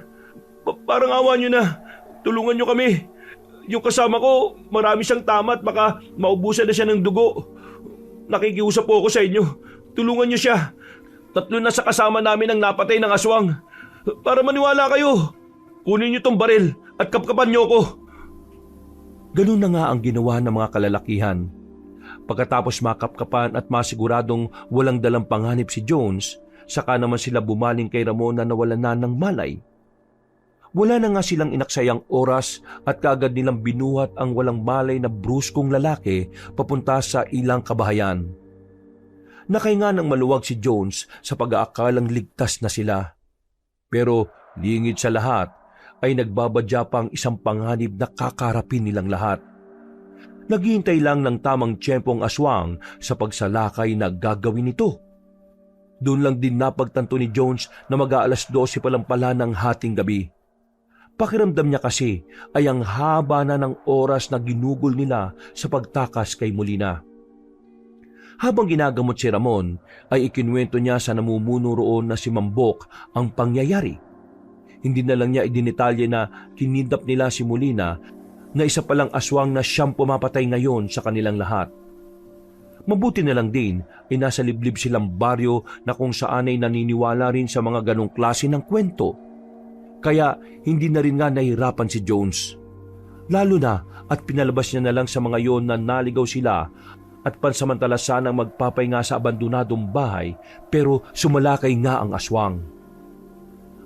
parang awa nyo na. Tulungan nyo kami. Yung kasama ko, marami siyang tama at baka maubusan na siya ng dugo. Nakikiusap po ako sa inyo. Tulungan niyo siya. 3 na sa kasama namin ang napatay ng aswang. Para maniwala kayo. Kunin niyo tong baril at kapkapan niyo ako. Ganun na nga ang ginawa ng mga kalalakihan. Pagkatapos makapkapan at masiguradong walang dalang panganib si Jones, saka naman sila bumaling kay Ramon na nawalan na ng malay. Wala na nga silang inaksayang oras at kaagad nilang binuhat ang walang malay na bruskong lalaki papunta sa ilang kabahayan. Nakahinga ng maluwag si Jones sa pag-aakalang ligtas na sila. Pero lingid sa lahat ay nagbabadya pang isang panganib na kakarapin nilang lahat. Naghihintay lang ng tamang tiyempong aswang sa pagsalakay na gagawin nito. Doon lang din napagtanto ni Jones na mag-aalas 12 pa lang pala ng hating gabi. Pakiramdam niya kasi ay ang haba na ng oras na ginugol nila sa pagtakas kay Molina. Habang ginagamot si Ramon, ay ikinuwento niya sa namumuno roon na si Mambok ang pangyayari. Hindi na lang niya idinetalye na kinidnap nila si Molina na isa palang aswang na siyang pumapatay ngayon sa kanilang lahat. Mabuti na lang din ay nasa liblib silang baryo na kung saan ay naniniwala rin sa mga ganong klase ng kwento. Kaya hindi na rin nga nahirapan si Jones. Lalo na at pinalabas niya na lang sa mga yon na naligaw sila at pansamantala sanang magpapahinga sa abandonadong bahay pero sumalakay nga ang aswang.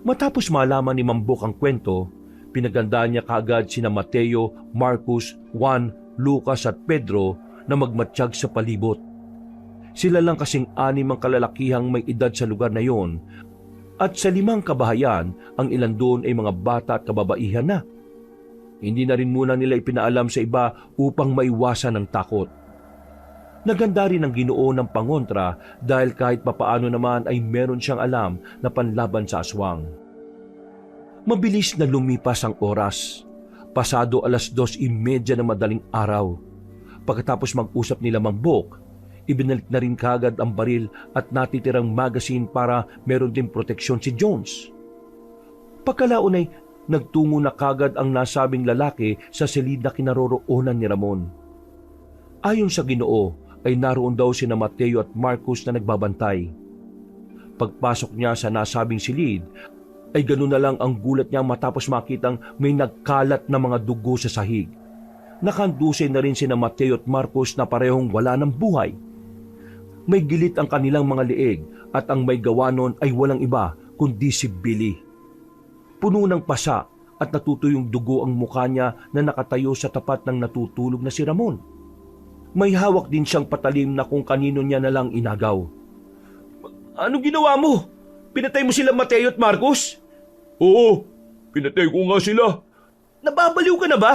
Matapos malaman ni Mambok ang kwento, pinagandaan niya kaagad sina Mateo, Marcos, Juan, Lucas at Pedro na magmatsyag sa palibot. Sila lang kasing 6 ang kalalakihang may edad sa lugar na yon at sa 5 kabahayan ang ilan doon ay mga bata at kababaihan na. Hindi na rin muna nila ipinaalam sa iba upang maiwasan ang takot. Naganda rin ang Ginoo ng pangontra dahil kahit papaano naman ay meron siyang alam na panlaban sa aswang. Mabilis na lumipas ang oras. Pasado alas 2:30 ng madaling araw. Pagkatapos mag-usap nila Mambok, ibinalik na rin kagad ang baril at natitirang magazine para meron din proteksyon si Jones. Pagkalaon ay nagtungo na kagad ang nasabing lalaki sa silid na kinaroroonan ni Ramon. Ayon sa Ginoo ay naroon daw sina Mateo at Marcos na nagbabantay. Pagpasok niya sa nasabing silid ay ganoon na lang ang gulat niya matapos makitang may nagkalat na mga dugo sa sahig. Nakandusay na rin sina Mateo at Marcos na parehong wala ng buhay. May gilit ang kanilang mga leeg at ang may gawa nun ay walang iba kundi si Billy. Puno ng pasa at natutuyong dugo ang mukha niya na nakatayo sa tapat ng natutulog na si Ramon. May hawak din siyang patalim na kung kanino niya na lang inagaw. Ano ginawa mo? Pinatay mo sila Mateo at Marcos? Oo, pinatay ko nga sila. Nababaliw ka na ba?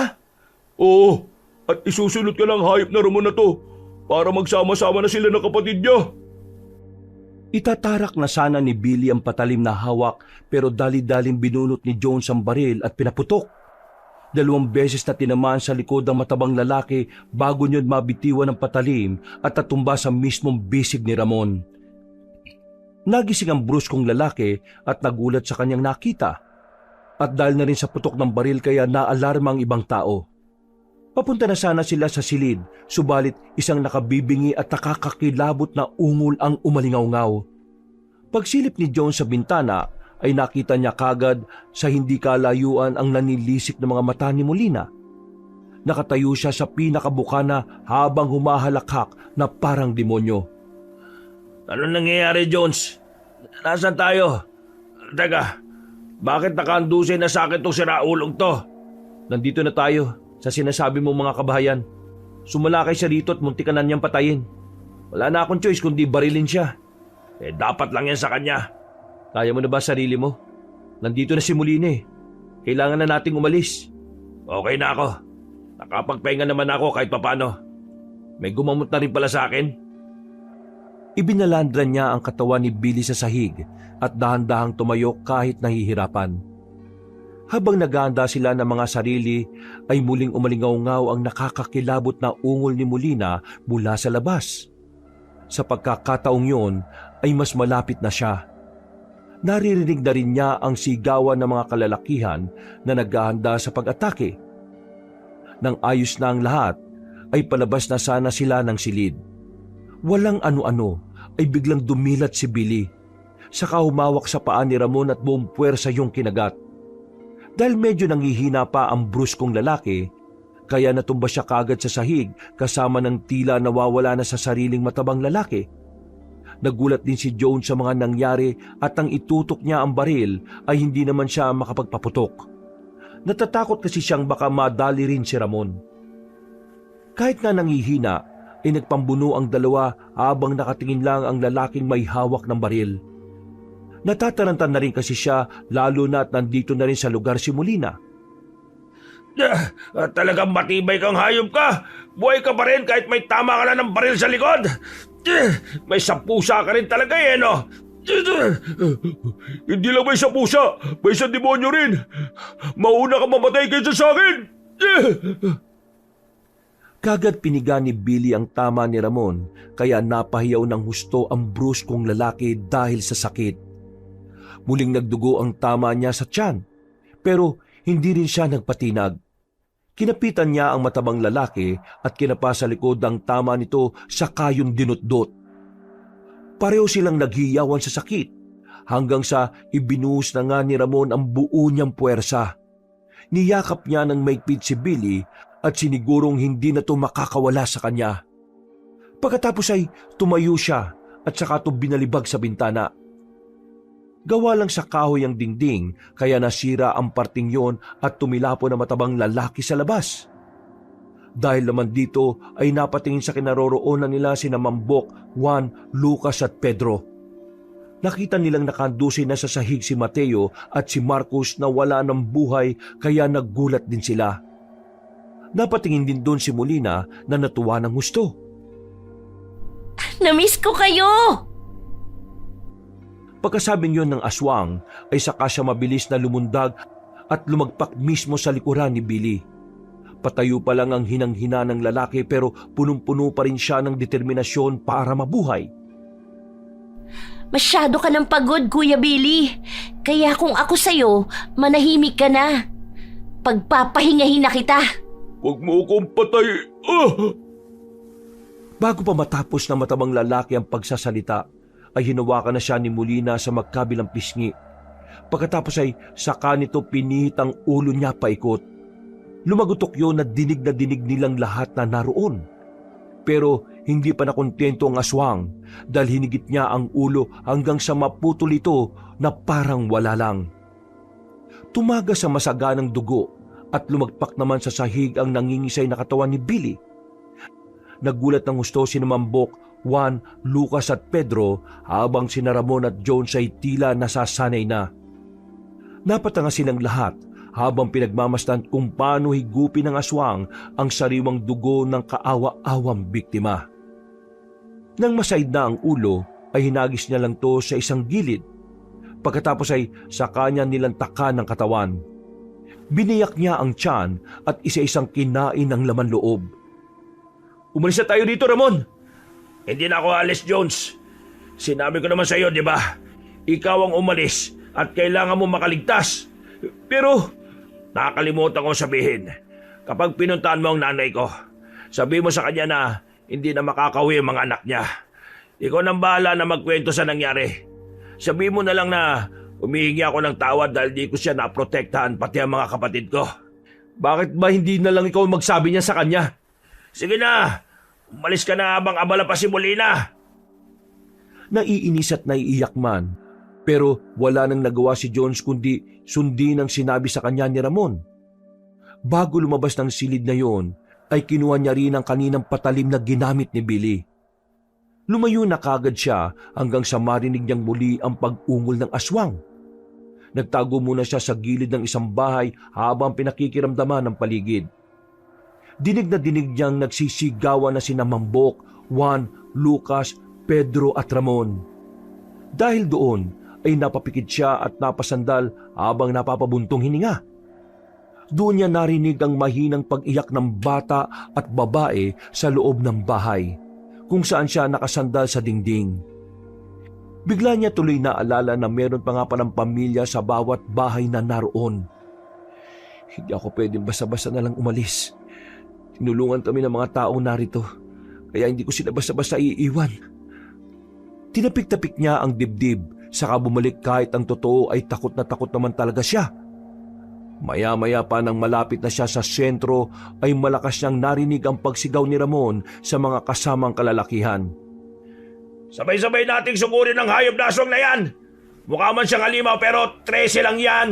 Oo, at isusunod ka ng hayop na Ramon na to para magsama-sama na sila ng kapatid niya. Itatarak na sana ni Billy ang patalim na hawak pero dali-daling binunot ni Jones ang baril at pinaputok. 2 beses na tinamaan sa likod ang matabang lalaki bago niyon mabitiwan ng patalim at tatumba sa mismong bisig ni Ramon. Nagising ang bruskong lalaki at nagulat sa kanyang nakita. At dahil na rin sa putok ng baril kaya naalarma ang ibang tao. Papunta na sana sila sa silid, subalit isang nakabibingi at nakakakilabot na ungol ang umalingaw-ngaw. Pagsilip ni Jones sa bintana ay nakita niya kagad sa hindi kalayuan ang nanilisik na mga mata ni Molina. Nakatayo siya sa pinakabukana habang humahalakhak na parang demonyo. Ano nangyayari, Jones? Nasaan tayo? Teka, bakit nakandusay na sa akin itong siraulong to? Nandito na tayo sa sinasabi mong mga kabahayan. Sumalakay siya rito at muntikan na niyang patayin. Wala na akong choice kundi barilin siya. Dapat lang yan sa kanya. Kaya mo na ba sarili mo? Nandito na si Molina eh. Kailangan na nating umalis. Okay na ako. Nakapagpahinga naman ako kahit papano. May gumamot na rin pala sa akin. Ibinalandran niya ang katawan ni Billy sa sahig at dahan-dahang tumayo kahit nahihirapan. Habang naghahanda sila ng mga sarili, ay muling umalingaw-ngaw ang nakakakilabot na ungol ni Molina mula sa labas. Sa pagkakataong yon ay mas malapit na siya. Naririnig na rin niya ang sigawan ng mga kalalakihan na naghahanda sa pag-atake. Nang ayos na ang lahat, ay palabas na sana sila ng silid. Walang ano-ano ay biglang dumilat si Billy. Saka humawak sa paa ni Ramon at buong puwersa yung kinagat. Dahil medyo nanghihina pa ang bruskong lalaki, kaya natumba siya kagad sa sahig kasama ng tila nawawala na sa sariling matabang lalaki. Nagulat din si Jones sa mga nangyari at ang itutok niya ang baril ay hindi naman siya makapagpaputok. Natatakot kasi siyang baka madali rin si Ramon. Kahit na nanghihina, ay nagpambuno ang dalawa habang nakatingin lang ang lalaking may hawak ng baril. Natataranta na rin kasi siya lalo na at nandito na rin sa lugar si Molina. Talagang matibay kang hayop ka. Buhay ka pa rin kahit may tama ka na ng baril sa likod. May sapusa ka rin talaga no? Hindi lang may isa pusa, may isang demonyo rin. Mauna ka mamatay kaysa sa akin. Kagad piniga ni Billy ang tama ni Ramon kaya napahiyaw ng husto ang bruskong lalaki dahil sa sakit. Muling nagdugo ang tama niya sa tiyan, pero hindi rin siya nagpatinag. Kinapitan niya ang matabang lalaki at kinapa sa likod ang tama nito sa kayong dinutdot. Pareho silang naghiyawan sa sakit hanggang sa ibinuhos na nga ni Ramon ang buo niyang puwersa. Niyakap niya ng maigpit si Billy at sinigurong hindi na to makakawala sa kanya. Pagkatapos ay tumayo siya at saka to binalibag sa bintana. Gawa lang sa kahoy ang dingding kaya nasira ang parting yon at tumilapo na matabang lalaki sa labas. Dahil naman dito ay napatingin sa kinaroroonan nila sina Mambok, Juan, Lucas at Pedro. Nakita nilang nakandusin na sa sahig si Mateo at si Marcos na wala ng buhay kaya naggulat din sila. Napatingin din doon si Molina na natuwa ng gusto. Namiss ko kayo! Pagkasabing yon ng aswang ay saka siya mabilis na lumundag at lumagpak mismo sa likuran ni Billy. Patayo pa lang ang hinang-hina ng lalaki pero punong-puno pa rin siya ng determinasyon para mabuhay. Masyado ka ng pagod, Kuya Billy. Kaya kung ako sa'yo, manahimik ka na. Pagpapahingahin na kita. Huwag mo akong patay. Bago pa matapos ng matabang lalaki ang pagsasalita, ay hinawakan na siya ni Molina sa magkabilang pisngi. Pagkatapos ay saka nito pinihit ang ulo niya paikot. Lumagutok yun na dinig nilang lahat na naroon. Pero hindi pa nakontento ang aswang dahil hinigit niya ang ulo hanggang sa maputol ito na parang wala lang. Tumaga sa masaganang dugo at lumagpak naman sa sahig ang nangingisay na katawan ni Billy. Nagulat ng gusto si Mambok, Juan, Lucas at Pedro habang sina Ramon at Jones ay tila nasasanay na. Napatanga silang lahat habang pinagmamasdan kung paano higupin ng aswang ang sariwang dugo ng kaawa-awang biktima. Nang masaid na ang ulo ay hinagis niya lang to sa isang gilid. Pagkatapos ay sa kanya nilantakan ng katawan. Biniyak niya ang tiyan at isa-isang kinain ang laman loob. Umalis na tayo dito, Ramon. Hindi na ako alis, Jones. Sinabi ko naman sa iyo, di ba? Ikaw ang umalis at kailangan mo makaligtas. Pero nakakalimutan ko sabihin, kapag pinuntahan mo ang nanay ko, sabi mo sa kanya na hindi na makakauwi ang mga anak niya. Ikaw nang bahala na magkwento sa nangyari. Sabi mo na lang na humihingi ako ng tawad dahil di ko siya naprotektahan pati ang mga kapatid ko. Bakit ba hindi na lang ikaw magsabi niya sa kanya? Sige na, umalis ka na habang abala pa si Molina. Naiinis at naiiyak man, pero wala nang nagawa si Jones kundi sundin ang sinabi sa kanya ni Ramon. Bago lumabas ng silid na yon, ay kinuha niya rin ang kaninang patalim na ginamit ni Billy. Lumayo na kagad siya hanggang sa marinig niyang muli ang pag-ungol ng aswang. Nagtago muna siya sa gilid ng isang bahay habang pinakikiramdaman ng paligid. Dinig na dinig niyang nagsisigawan na sina Mambok, Juan, Lucas, Pedro at Ramon. Dahil doon ay napapikit siya at napasandal habang napapabuntong hininga. Doon niya narinig ang mahinang pag-iyak ng bata at babae sa loob ng bahay, kung saan siya nakasandal sa dingding. Bigla niya tuloy naalala na meron pa nga palang pamilya sa bawat bahay na naroon. Hindi ako pwedeng basta-basta na lang umalis. Tinulungan kami ng mga taong narito, kaya hindi ko sila basta-basta iiwan. Tinapik-tapik niya ang dibdib, saka bumalik kahit ang totoo ay takot na takot naman talaga siya. Maya-maya pa nang malapit na siya sa sentro ay malakas niyang narinig ang pagsigaw ni Ramon sa mga kasamang kalalakihan. Sabay-sabay nating sugurin ang hayop na aswang na yan. Mukha man siyang halimaw pero 13 lang yan.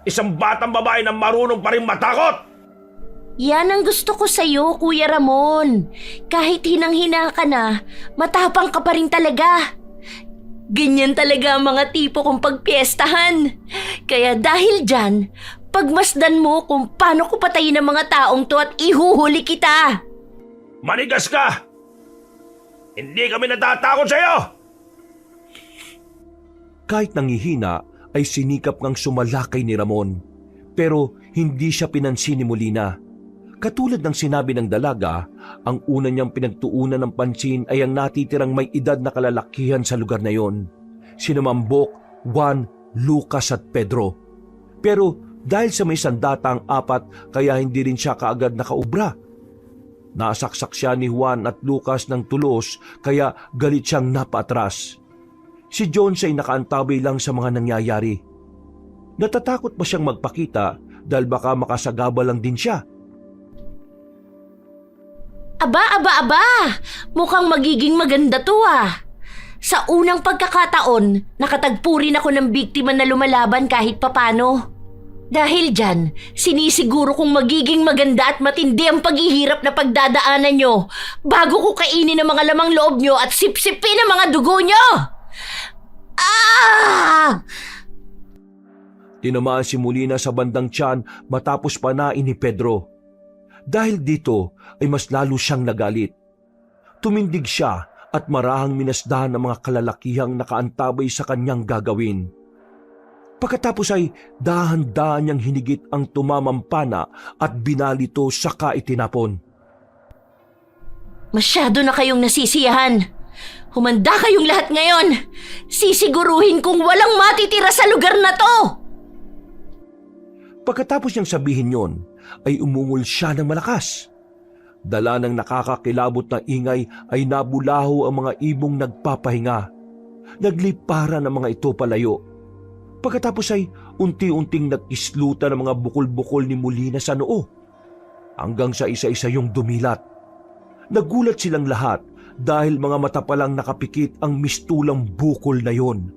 Isang batang babae na marunong pa rin matakot. Yan ang gusto ko sa'yo, Kuya Ramon. Kahit hinang-hina ka na, matapang ka pa rin talaga. Ganyan talaga ang mga tipo kong pagpiestahan. Kaya dahil dyan, pagmasdan mo kung paano ko patayin ang mga taong to at ihuhuli kita. Manigas ka! Hindi kami natatakot sa'yo! Kahit nangihina ay sinikap ngang sumalakay ni Ramon. Pero hindi siya pinansin ni Molina. Katulad ng sinabi ng dalaga, ang una niyang pinagtuunan ng pansin ay ang natitirang may edad na kalalakihan sa lugar na yon. Sina Mambok, Juan, Lucas at Pedro. Pero dahil sa may sandata ang apat, kaya hindi rin siya kaagad nakaubra. Nasaksak siya ni Juan at Lucas ng tulos, kaya galit siyang napaatras. Si Jones ay nakaantabay lang sa mga nangyayari. Natatakot pa siyang magpakita dahil baka makasagaba lang din siya. Aba! Mukhang magiging maganda to ah. Sa unang pagkakataon, nakatagpo rin ako ng biktima na lumalaban kahit papano. Dahil dyan, sinisiguro kong magiging maganda at matindi ang paghihirap na pagdadaanan nyo bago ko kainin ang mga lamang loob nyo at sipsipin ang mga dugo nyo! Ah! Tinamaan si Molina sa bandang tiyan matapos panain ni Pedro. Dahil dito ay mas lalo siyang nagalit. Tumindig siya at marahang minasdahan ng mga kalalakihang nakaantabay sa kanyang gagawin. Pagkatapos ay dahan-dahan niyang hinigit ang tumamampana at binalito saka itinapon. Masyado na kayong nasisiyahan. Humanda kayong lahat ngayon. Sisiguruhin kong walang matitira sa lugar na to. Pagkatapos niyang sabihin yon, ay umungol siya ng malakas. Dala ng nakakakilabot na ingay ay nabulaho ang mga ibong nagpapahinga. Nagliparan ang mga ito palayo. Pagkatapos ay unti-unting nag-islutan ang mga bukol-bukol ni Molina sa noo. Hanggang sa isa-isa yung dumilat. Nagulat silang lahat dahil mga mata palang nakapikit ang mistulang bukol na yon.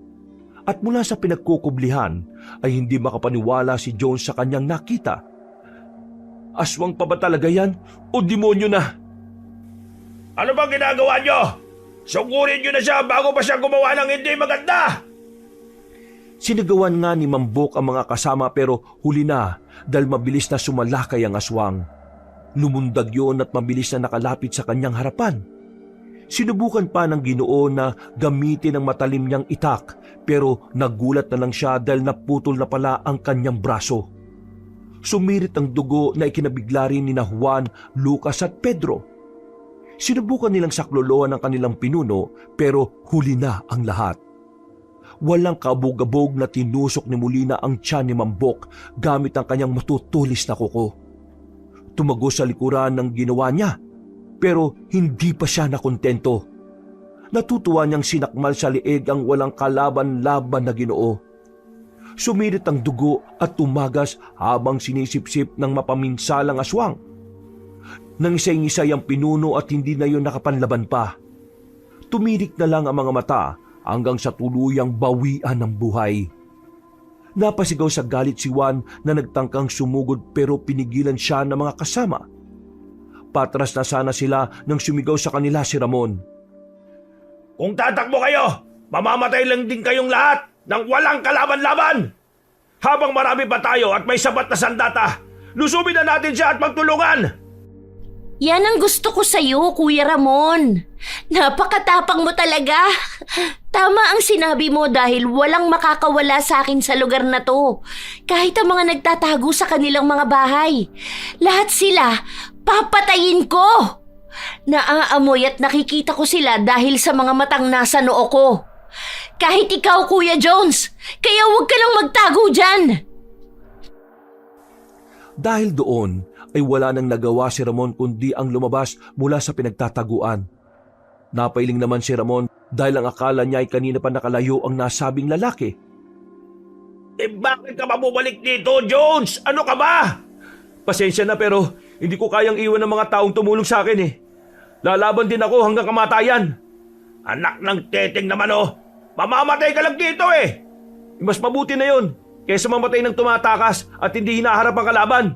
At mula sa pinagkukublihan ay hindi makapaniwala si Jones sa kanyang nakita. Aswang pa ba talaga yan o demonyo na? Ano bang ginagawa nyo? Sunggurin nyo na siya bago pa siya gumawa ng hindi maganda! Sinagawan nga ni Mambok ang mga kasama pero huli na dahil mabilis na sumalakay ang aswang. Lumundag yon at mabilis na nakalapit sa kanyang harapan. Sinubukan pa ng Ginoo na gamitin ang matalim niyang itak pero nagulat na lang siya dahil naputol na pala ang kanyang braso. Sumirit ang dugo na ikinabigla rin ni Juan, Lucas at Pedro. Sinubukan nilang sakloloan ang kanilang pinuno pero huli na ang lahat. Walang kabog-abog na tinusok ni Molina ang tiyan ni Mambok gamit ang kanyang matutulis na kuko. Tumagos sa likuran ng ginawa niya pero hindi pa siya nakontento. Natutuwa niyang sinakmal sa liig ang walang kalaban-laban na Ginoo. Sumirit ang dugo at tumagas habang sinisipsip ng mapaminsalang aswang. Nangisay-ngisay ang pinuno at hindi na yun nakapanlaban pa. Tumirik na lang ang mga mata hanggang sa tuluyang bawian ng buhay. Napasigaw sa galit si Juan na nagtangkang sumugod pero pinigilan siya ng mga kasama. Patras na sana sila nang sumigaw sa kanila si Ramon. Kung tatakbo kayo, mamamatay lang din kayong lahat nang walang kalaban-laban! Habang marami pa tayo at may sapat na sandata, lusubin na natin siya at magtulungan! Yan ang gusto ko sa'yo, Kuya Ramon. Napakatapang mo talaga. Tama ang sinabi mo dahil walang makakawala sa akin sa lugar na to. Kahit ang mga nagtatago sa kanilang mga bahay. Lahat sila, papatayin ko. Naaamoy at nakikita ko sila dahil sa mga matang nasa noo ko. Kahit ikaw, Kuya Jones, kaya huwag ka lang magtago dyan. Dahil doon ay wala nang nagawa si Ramon kundi ang lumabas mula sa pinagtataguan. Napailing naman si Ramon dahil ang akala niya ay kanina pa nakalayo ang nasabing lalaki. Bakit ka pa bumalik dito, Jones? Ano ka ba? Pasensya na pero hindi ko kayang iwan ng mga taong tumulong sa akin eh. Lalaban din ako hanggang kamatayan. Anak ng teteng naman oh. Mamamatay ka lang dito eh. Mas mabuti na yon kaysa mamatay ng tumatakas at hindi hinaharap ang kalaban.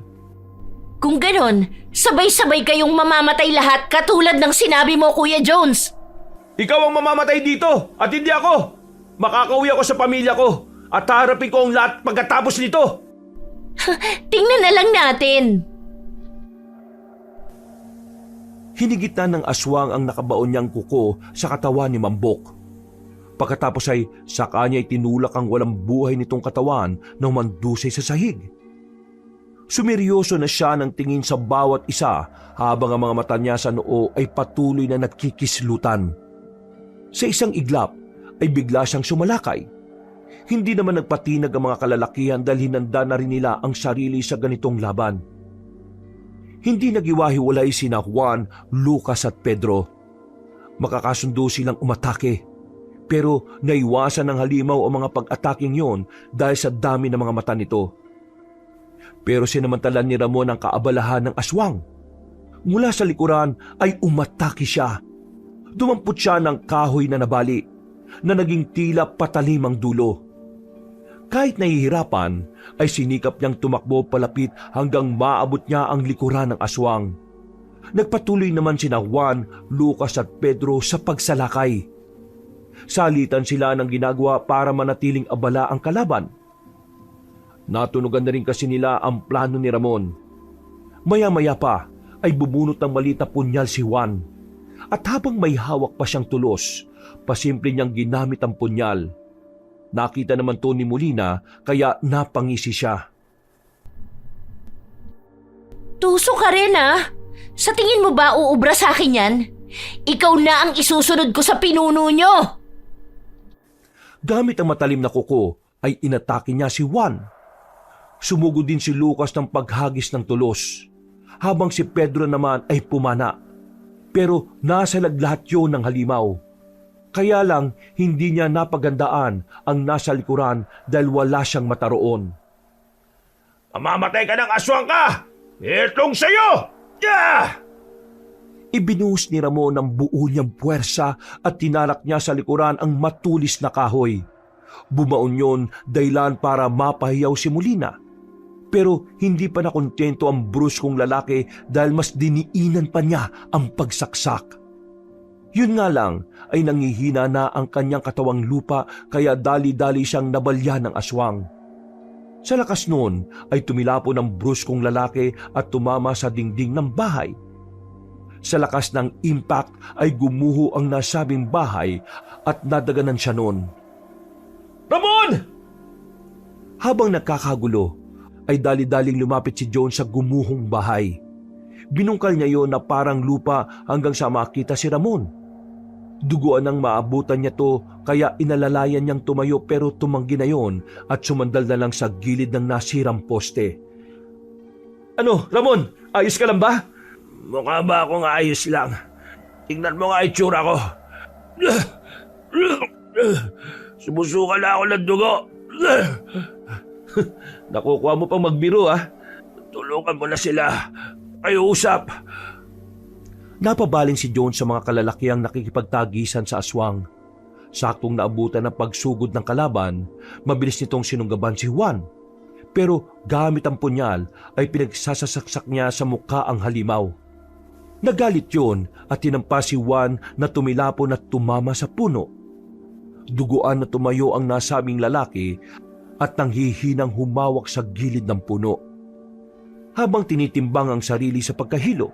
Kung ganon, sabay-sabay kayong mamamatay lahat katulad ng sinabi mo, Kuya Jones. Ikaw ang mamamatay dito at hindi ako. Makakauwi ako sa pamilya ko at haharapin ko ang lahat pagkatapos nito. Tingnan na lang natin. Hinigit na ng aswang ang nakabaon niyang kuko sa katawan ni Mambok. Pagkatapos ay sa kanya tinulak ang walang buhay nitong katawan ng mandusay sa sahig. Sumeryoso na siya ng tingin sa bawat isa habang ang mga mata niya sa noo ay patuloy na nagkikislutan. Sa isang iglap ay bigla siyang sumalakay. Hindi naman nagpatinag ang mga kalalakihan dahil hinanda na rin nila ang sarili sa ganitong laban. Hindi nagiwahiwalay sina Juan, Lucas at Pedro. Makakasundo silang umatake. Pero naiwasan ng halimaw ang mga pag-ataking yon dahil sa dami ng mga mata nito. Pero sinamantala ni Ramon ang kaabalahan ng aswang. Mula sa likuran ay umatake siya. Dumampot siya ng kahoy na nabali na naging tila patalim ang dulo. Kahit nahihirapan ay sinikap niyang tumakbo palapit hanggang maabot niya ang likuran ng aswang. Nagpatuloy naman sina Juan, Lucas at Pedro sa pagsalakay. Salitan sila ng ginagawa para manatiling abala ang kalaban. Natunugan na rin kasi nila ang plano ni Ramon. Maya-maya pa ay bubunot ng maliit na punyal si Juan. At habang may hawak pa siyang tulos, pasimple niyang ginamit ang punyal. Nakita naman to ni Molina kaya napangisi siya. Tuso ka rin ah. Sa tingin mo ba uubra sa akin yan? Ikaw na ang isusunod ko sa pinuno nyo. Gamit ang matalim na kuko ay inatake niya si Juan. Sumugod din si Lucas ng paghagis ng tulos, habang si Pedro naman ay pumana. Pero nasalag lahat yun ng halimaw. Kaya lang hindi niya napagandaan ang nasa likuran dahil wala siyang mata roon. Mamamatay ka ng aswang ka! Itong sa'yo! Yeah! Ibinuhos ni Ramon ang buo niyang puwersa at tinalak niya sa likuran ang matulis na kahoy. Bumaon yon dahilan para mapahiyaw si Molina. Pero hindi pa nakontento ang bruskong lalaki dahil mas diniinan pa niya ang pagsaksak. Yun nga lang ay nangihina na ang kanyang katawang lupa kaya dali-dali siyang nabalya ng aswang. Sa lakas noon ay tumilapo ng bruskong lalaki at tumama sa dingding ng bahay. Sa lakas ng impact ay gumuho ang nasabing bahay at nadaganan siya noon. Ramon! Habang nagkakagulo, ay dali-daling lumapit si John sa gumuhong bahay. Binungkal niya yon na parang lupa hanggang sa makita si Ramon. Duguan ang maabutan niya to kaya inalalayan niyang tumayo pero tumanggi na yon at sumandal na lang sa gilid ng nasirang poste. Ano, Ramon? Ayos ka lang ba? Mukha ba akong ayos lang? Tingnan mo nga itsura ko. Sumusuka na ako ng dugo. Nakukuha mo pang magbiro ah. Tulungan mo na sila. Ay usap. Napabaling si John sa mga kalalakiang nakikipagtagisan sa aswang. Saktong naabutan ng pagsugod ng kalaban, mabilis nitong sinunggaban si Juan. Pero gamit ang punyal ay pinagsasasaksak niya sa mukha ang halimaw. Nagalit yon at tinampas si Juan na tumilapon at tumama sa puno. Duguan na tumayo ang nasabing lalaki at nanghihinang humawak sa gilid ng puno. Habang tinitimbang ang sarili sa pagkahilo.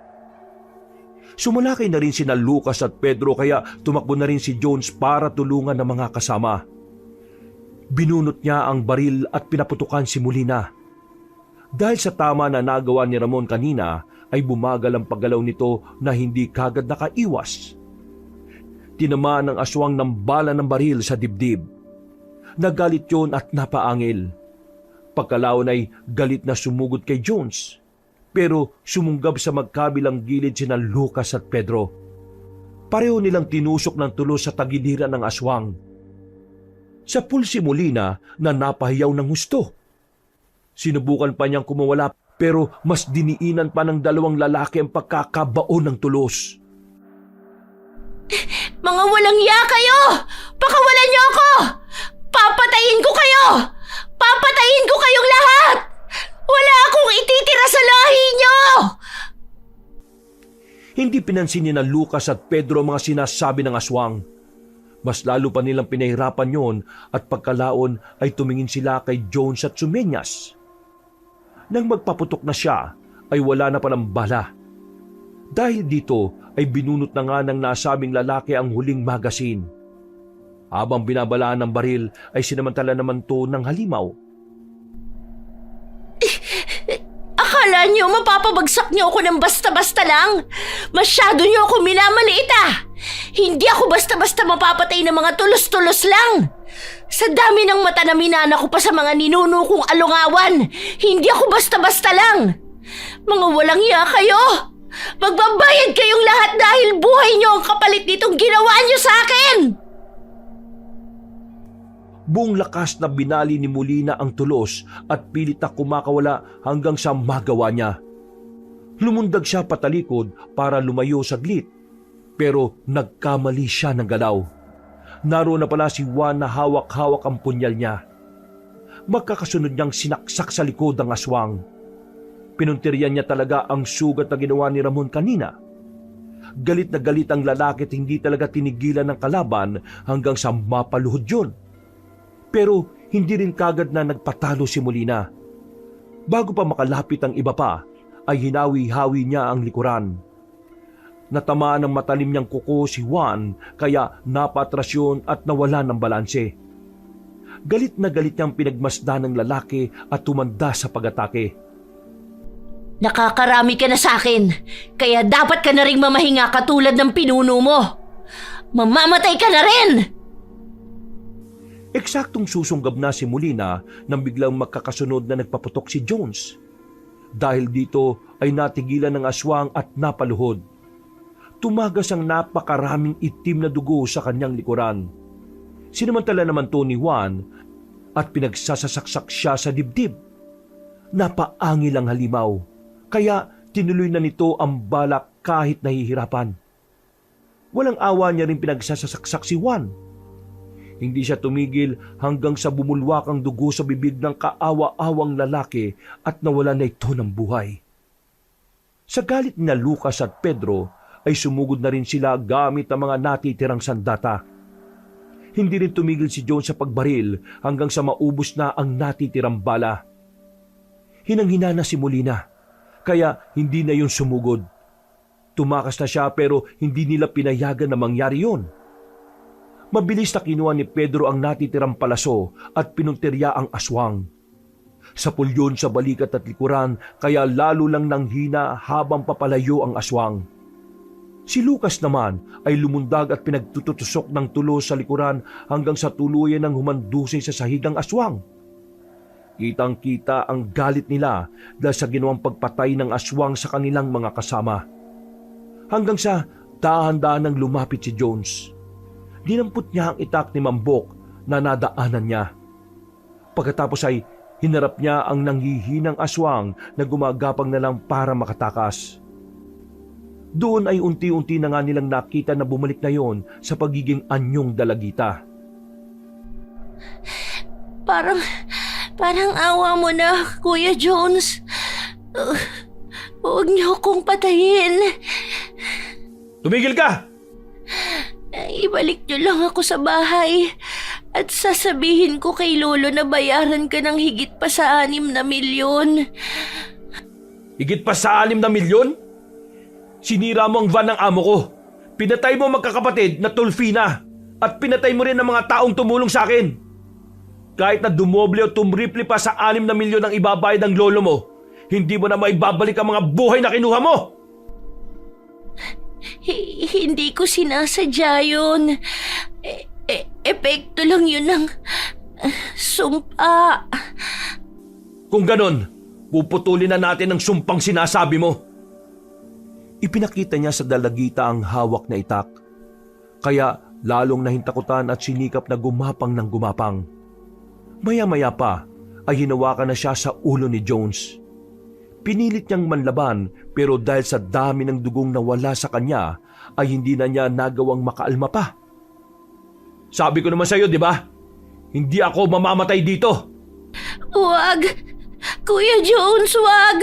Sumalakay na rin sina Lucas at Pedro kaya tumakbo na rin si Jones para tulungan ng mga kasama. Binunot niya ang baril at pinaputukan si Molina. Dahil sa tama na nagawa ni Ramon kanina ay bumagal ang paggalaw nito na hindi kagad nakaiwas. Tinamaan ng aswang ng bala ng baril sa dibdib. Nagalit yon at napaangil. Pagkalaon ay galit na sumugod kay Jones. Pero sumunggab sa magkabilang gilid sina Lucas at Pedro. Pareho nilang tinusok ng tulos sa tagiliran ng aswang. Sa pulsi Molina na napahiyaw ng husto. Sinubukan pa niyang kumawala pero mas diniinan pa ng dalawang lalaki ang pagkakabaon ng tulos. Mga walang ya kayo! Pakawalan niyo ako! Papatayin ko kayo! Papatayin ko kayong lahat! Wala akong ititira sa lahi niyo! Hindi pinansin ni na Lucas at Pedro ang mga sinasabi ng aswang. Mas lalo pa nilang pinahirapan yon at pagkalaon ay tumingin sila kay Jones at Sumeñas. Nang magpaputok na siya ay wala na palang bala. Dahil dito ay binunot na nga ng nasabing lalaki ang huling magasin. Habang binabalaan ng baril ay sinamantala naman to ng halimaw. Akala niyo mapapabagsak niyo ako ng basta-basta lang? Masyado niyo ako minamaliit ah! Hindi ako basta-basta mapapatay ng mga tulos-tulos lang! Sa dami ng mata na minana ko pa sa mga ninuno kong alungawan, hindi ako basta-basta lang! Mga walang iya kayo! Magbabayad kayong lahat dahil buhay niyo ang kapalit nitong ginawa niyo sa akin! Buong lakas na binali ni Molina ang tulos at pilit na kumakawala hanggang sa magawa niya. Lumundag siya patalikod para lumayo saglit, pero nagkamali siya ng galaw. Naroon na pala si Juan na hawak-hawak ang punyal niya. Magkakasunod niyang sinaksak sa likod ang aswang. Pinuntiryan niya talaga ang sugat na ginawa ni Ramon kanina. Galit na galit ang lalaki at hindi talaga tinigilan ng kalaban hanggang sa mapaluhod yun. Pero hindi rin kagad na nagpatalo si Molina. Bago pa makalapit ang iba pa, ay hinawi-hawi niya ang likuran. Natamaan ng matalim niyang kuko si Juan kaya napatrasyon at nawala ng balanse. Galit na galit niyang pinagmasdan ng lalaki at tumanda sa pag-atake. Nakakarami ka na sa akin, kaya dapat ka na ring mamahinga katulad ng pinuno mo. Mamamatay ka na rin! Eksaktong susunggab na si Molina nang biglang magkakasunod na nagpaputok si Jones. Dahil dito ay natigilan ng aswang at napaluhod. Tumagas ang napakaraming itim na dugo sa kanyang likuran. Sinamantala naman to ni Juan at pinagsasasaksak siya sa dibdib. Napaangil ang halimaw, kaya tinuloy na nito ang balak kahit nahihirapan. Walang awa niya rin pinagsasasaksak si Juan. Hindi siya tumigil hanggang sa bumulwak ang dugo sa bibig ng kaawa-awang lalaki at nawala na ito ng buhay. Sa galit ni Lucas at Pedro ay sumugod na rin sila gamit ang mga natitirang sandata. Hindi rin tumigil si Jones sa pagbaril hanggang sa maubos na ang natitirang bala. Hinang-hina na si Molina, kaya hindi na yun sumugod. Tumakas na siya pero hindi nila pinayagan na mangyari yun. Mabilis na kinuha ni Pedro ang natitirang palaso at pinuntirya ang aswang. Sapul yun sa balikat at likuran kaya lalo lang nanghina habang papalayo ang aswang. Si Lucas naman ay lumundag at pinagtutusok ng tulos sa likuran hanggang sa tuluyan ng humandusay sa sahig ang aswang. Kitang-kita ang galit nila dahil sa ginawang pagpatay ng aswang sa kanilang mga kasama. Hanggang sa dahan-dahan nang lumapit si Jones. Dinampot niya ang itak ni Mambok na nadaanan niya. Pagkatapos ay hinarap niya ang nanghihinang aswang na gumagapang na lang para makatakas. Doon ay unti-unti na nga nilang nakita na bumalik na yon sa pagiging anyong dalagita. Parang awa mo na, Kuya Jones. Huwag niyo akong patayin. Tumigil ka! Ibalik niyo lang ako sa bahay at sasabihin ko kay Lolo na bayaran ka ng higit pa sa 6 na milyon. Higit pa sa 6 na milyon? Sinira mo ang van ng amo ko. Pinatay mo magkakapatid na Tulfina at pinatay mo rin ang mga taong tumulong sa akin. Kahit na dumoble o tumriple pa sa 6 na milyon ang ibabayad ng lolo mo, hindi mo na maibabalik ang mga buhay na kinuha mo. Hindi ko sinasadya yun. Epekto lang yun ng sumpa. Kung ganon, puputulin na natin ang sumpang sinasabi mo. Ipinakita niya sa dalagita ang hawak na itak. Kaya lalong nahintakutan at sinikap na gumapang ng gumapang. Maya-maya pa ay hinawakan na siya sa ulo ni Jones. Pinilit niyang manlaban pero dahil sa dami ng dugong nawala sa kanya ay hindi na niya nagawang makaalma pa. Sabi ko naman sa iyo, di ba? Hindi ako mamamatay dito. Wag! Kuya Jones, wag!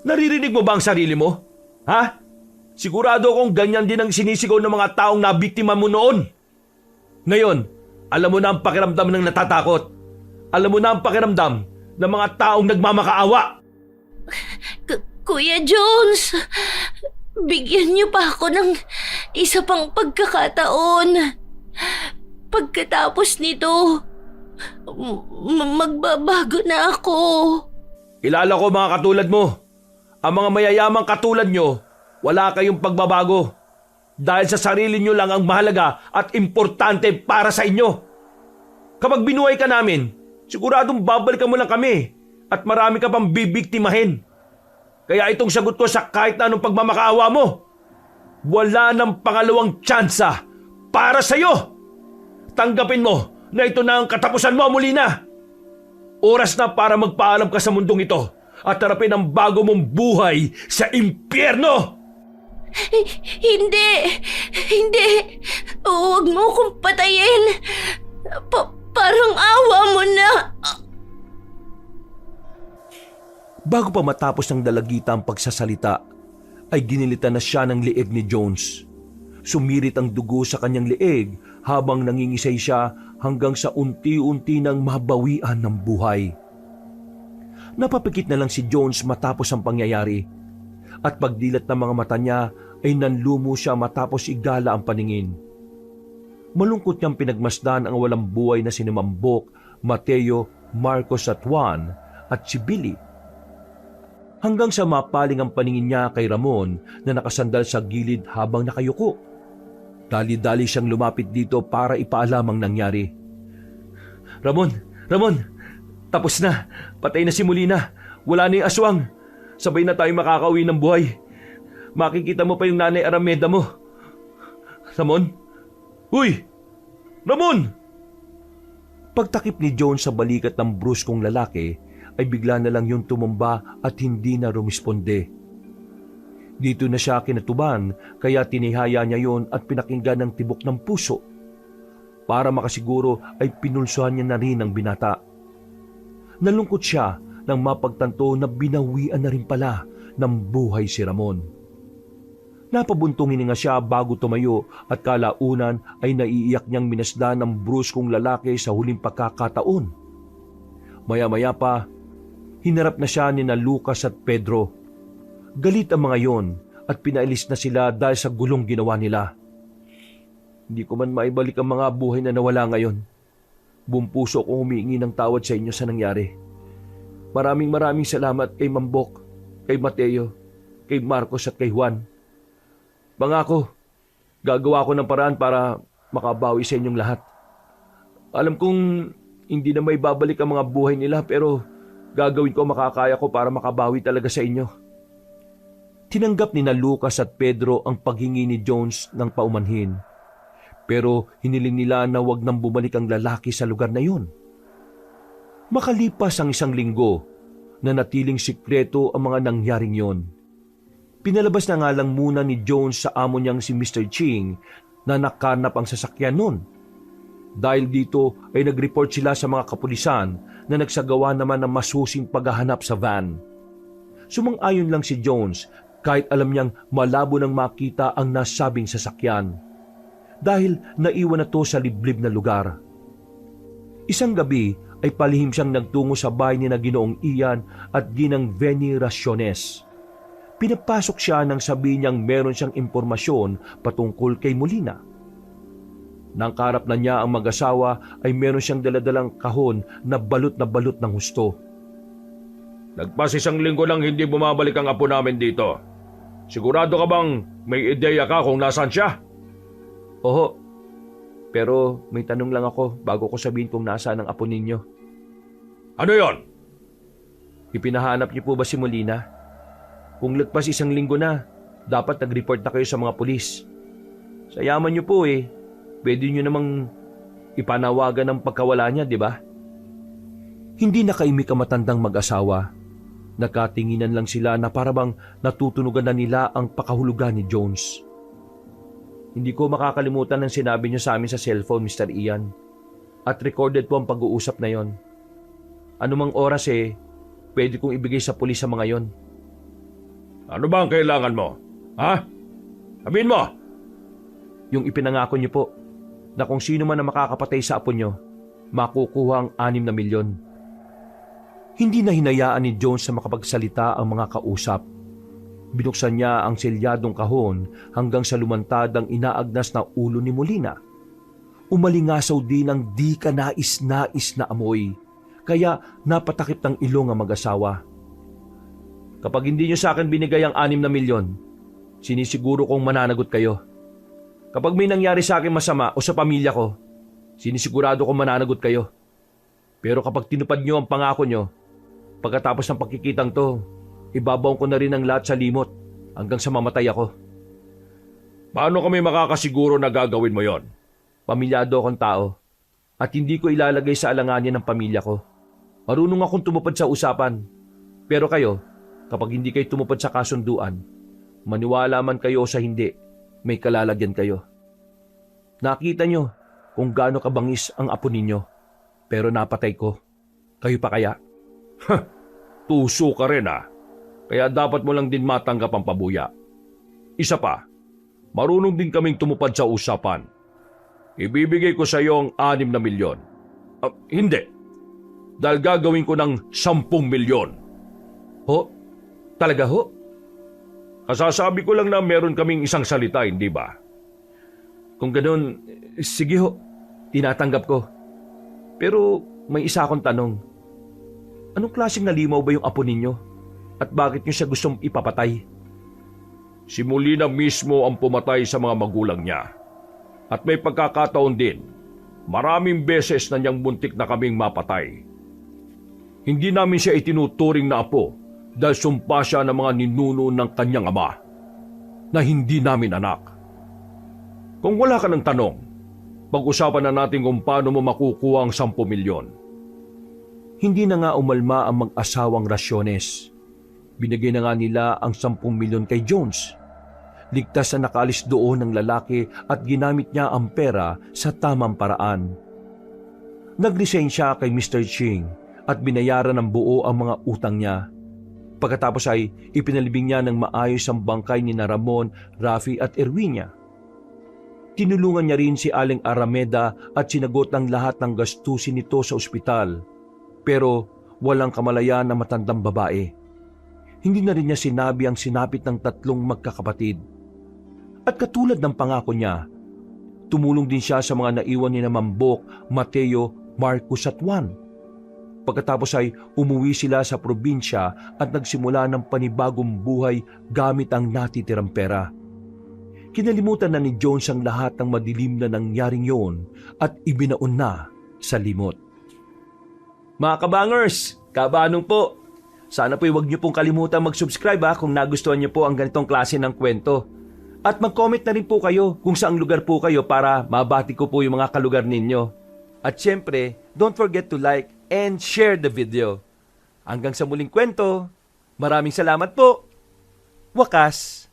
Naririnig mo ba ang sarili mo? Ha? Sigurado akong ganyan din ang sinisigaw ng mga taong nabiktima mo noon. Ngayon, alam mo na ang pakiramdam ng natatakot. Alam mo na ang pakiramdam ng mga taong nagmamakaawa. Kuya Jones, bigyan niyo pa ako ng isa pang pagkakataon. Pagkatapos nito, magbabago na ako. Kilala ko mga katulad mo. Ang mga mayayamang katulad nyo, wala kayong pagbabago. Dahil sa sarili nyo lang ang mahalaga at importante para sa inyo. Kapag binuhay ka namin, siguradong babalikan mo lang kami at marami ka pang bibiktimahin. Kaya itong sagot ko sa kahit na anong pagmamakaawa mo, wala nang pangalawang tsansa para sa'yo. Tanggapin mo na ito na ang katapusan mo, Molina. Oras na para magpaalam ka sa mundong ito at harapin ang bago mong buhay sa impyerno! Hindi! Hindi! Huwag mo akong patayin! Parang awa mo na! Bago pa matapos ng dalagita ang pagsasalita, ay ginilitan na siya ng leeg ni Jones. Sumirit ang dugo sa kanyang leeg habang nangingisay siya hanggang sa unti-unti nang mabawian ng buhay. Napapikit na lang si Jones matapos ang pangyayari at pagdilat ng mga mata niya ay nanlumo siya matapos igala ang paningin. Malungkot niyang pinagmasdan ang walang buhay na sina Mambok, Mateo, Marcos at Juan at si Billy. Hanggang sa mapaling ang paningin niya kay Ramon na nakasandal sa gilid habang nakayuko. Dali-dali siyang lumapit dito para ipaalam ang nangyari. Ramon! Tapos na! Patay na si Molina! Wala na yung aswang! Sabay na tayo makakauwi ng buhay! Makikita mo pa yung nanay Arameda mo! Ramon? Uy! Ramon! Pagtakip ni Jones sa balikat ng bruskong lalaki, ay bigla na lang yung tumumba at hindi na rumisponde. Dito na siya kinatuban kaya tinihaya niya yon at pinakinggan ng tibok ng puso. Para makasiguro ay pinulsuhan niya na rin ang binata. Nalungkot siya nang mapagtanto na binawian na rin pala ng buhay si Ramon. Napabuntong hininga siya bago tumayo at kalaunan ay naiiyak niyang minasdan ng bruskong lalaki sa huling pagkakataon. Maya-maya pa, hinarap na siya ni Lucas at Pedro. Galit ang mga yon at pinailis na sila dahil sa gulong ginawa nila. Hindi ko man maibalik ang mga buhay na nawala ngayon. Buong puso kong humihingi ng tawad sa inyo sa nangyari. Maraming salamat kay Mambok, kay Mateo, kay Marcos at kay Juan. Pangako, gagawa ko ng paraan para makabawi sa inyong lahat. Alam kong hindi na may babalik ang mga buhay nila pero gagawin ko makakaya ko para makabawi talaga sa inyo. Tinanggap ni Lucas at Pedro ang paghingi ni Jones ng paumanhin. Pero hiniling nila na wag nang bumalik ang lalaki sa lugar na yun. Makalipas ang 1 linggo, natiling sikreto ang mga nangyaring yon. Pinalabas na nga lang muna ni Jones sa amo niyang si Mr. Ching na nakanap ang sasakyan nun. Dahil dito ay nag-report sila sa mga kapulisan na nagsagawa naman ng masusing paghahanap sa van. Sumang-ayon lang si Jones kahit alam niyang malabo nang makita ang nasabing sasakyan. Dahil naiwan na to sa liblib na lugar. Isang gabi ay palihim siyang nagtungo sa bahay ni na Ginoong Ian at Ginang Veni Raciones. Pinapasok siya nang sabihin niyang meron siyang impormasyon patungkol kay Molina. Nang karap na niya ang mag-asawa ay meron siyang daladalang kahon na balot ng husto. Nagpas 1 linggo lang hindi bumabalik ang apo namin dito. Sigurado ka bang may ideya ka kung nasaan siya? Oho, pero may tanong lang ako bago ko sabihin kung nasaan ang apo ninyo. Ano yon? Ipinahanap niyo po ba si Molina? Kung lagpas 1 linggo na, dapat nag-report na kayo sa mga pulis. Sa yaman niyo po pwede niyo namang ipanawagan ang pagkawala niya, di ba? Hindi nakaimik ang matandang mag-asawa. Nakatinginan lang sila na parabang natutunugan na nila ang pakahulugan ni Jones. Hindi ko makakalimutan ang sinabi niyo sa amin sa cellphone, Mr. Ian. At recorded po ang pag-uusap na yon. Anumang oras pwede kong ibigay sa pulis sa mga yon. Ano ba ang kailangan mo? Ha? Sabihin mo! Yung ipinangako niyo po na kung sino man ang makakapatay sa apo niyo, makukuha ang 6 na milyon. Hindi na hinayaan ni Jones na makapagsalita ang mga kausap. Binuksan niya ang selyadong kahon hanggang sa lumantad ang inaagnas na ulo ni Molina. Umalingasaw din ang di ka nais-nais na amoy, kaya napatakip ng ilong ang mag-asawa. Kapag hindi niyo sa akin binigay ang 6 na milyon, sinisiguro kong mananagot kayo. Kapag may nangyari sa akin masama o sa pamilya ko, sinisigurado kong mananagot kayo. Pero kapag tinupad niyo ang pangako niyo, pagkatapos ng pagkikitang to, ibabaw ko na rin ang lahat sa limot hanggang sa mamatay ako. Paano kami makakasiguro na gagawin mo yon? Pamilyado akong tao at hindi ko ilalagay sa alanganin ng pamilya ko. Marunong akong tumupad sa usapan. Pero kayo, kapag hindi kayo tumupad sa kasunduan, maniwala man kayo o sa hindi, may kalalagyan kayo. Nakita nyo kung gaano kabangis ang apo ninyo, pero napatay ko. Kayo pa kaya? Tuso ka rin Kaya dapat mo lang din matanggap ang pabuya. Isa pa, marunong din kaming tumupad sa usapan. Ibibigay ko sa iyo ang 6 na milyon. Hindi. Dahil gagawin ko ng 10 milyon. Ho? Talaga ho? Kasasabi ko lang na meron kaming isang salita, hindi ba? Kung ganun, sige ho, tinatanggap ko. Pero may isa akong tanong. Anong klaseng nalimaw ba yung apo ninyo? At bakit nyo siya gustong ipapatay? Si Molina mismo ang pumatay sa mga magulang niya. At may pagkakataon din, maraming beses na niyang muntik na kaming mapatay. Hindi namin siya itinuturing na apo dahil sumpa siya ng mga ninuno ng kanyang ama na hindi namin anak. Kung wala ka ng tanong, pag-usapan na natin kung paano mo makukuha ang 10 milyon. Hindi na nga umalma ang mag-asawang Rasyones. Binigay na nga nila ang 10 milyon kay Jones. Ligtas na nakalis doon ng lalaki at ginamit niya ang pera sa tamang paraan. Nag-resign siya kay Mr. Ching at binayaran ng buo ang mga utang niya. Pagkatapos ay ipinalibing niya ng maayos ang bangkay ni Ramon, Rafi at Erwinia. Tinulungan niya rin si Aling Arameda at sinagot ang lahat ng gastusin nito sa ospital. Pero walang kamalayan na matandang babae. Hindi na rin niya sinabi ang sinapit ng 3 magkakapatid. At katulad ng pangako niya, tumulong din siya sa mga naiwan ni Mambok, Mateo, Marcos at Juan. Pagkatapos ay umuwi sila sa probinsya at nagsimula ng panibagong buhay gamit ang natitirang pera. Kinalimutan na ni Jones ang lahat ng madilim na nangyaring yon at ibinaon na sa limot. Mga kabangers, kabanong po. Sana po huwag niyo pong kalimutan mag-subscribe kung nagustuhan niyo po ang ganitong klase ng kwento. At mag-comment na rin po kayo kung saang lugar po kayo para mabati ko po yung mga kalugar ninyo. At syempre, don't forget to like and share the video. Hanggang sa muling kwento, maraming salamat po. Wakas!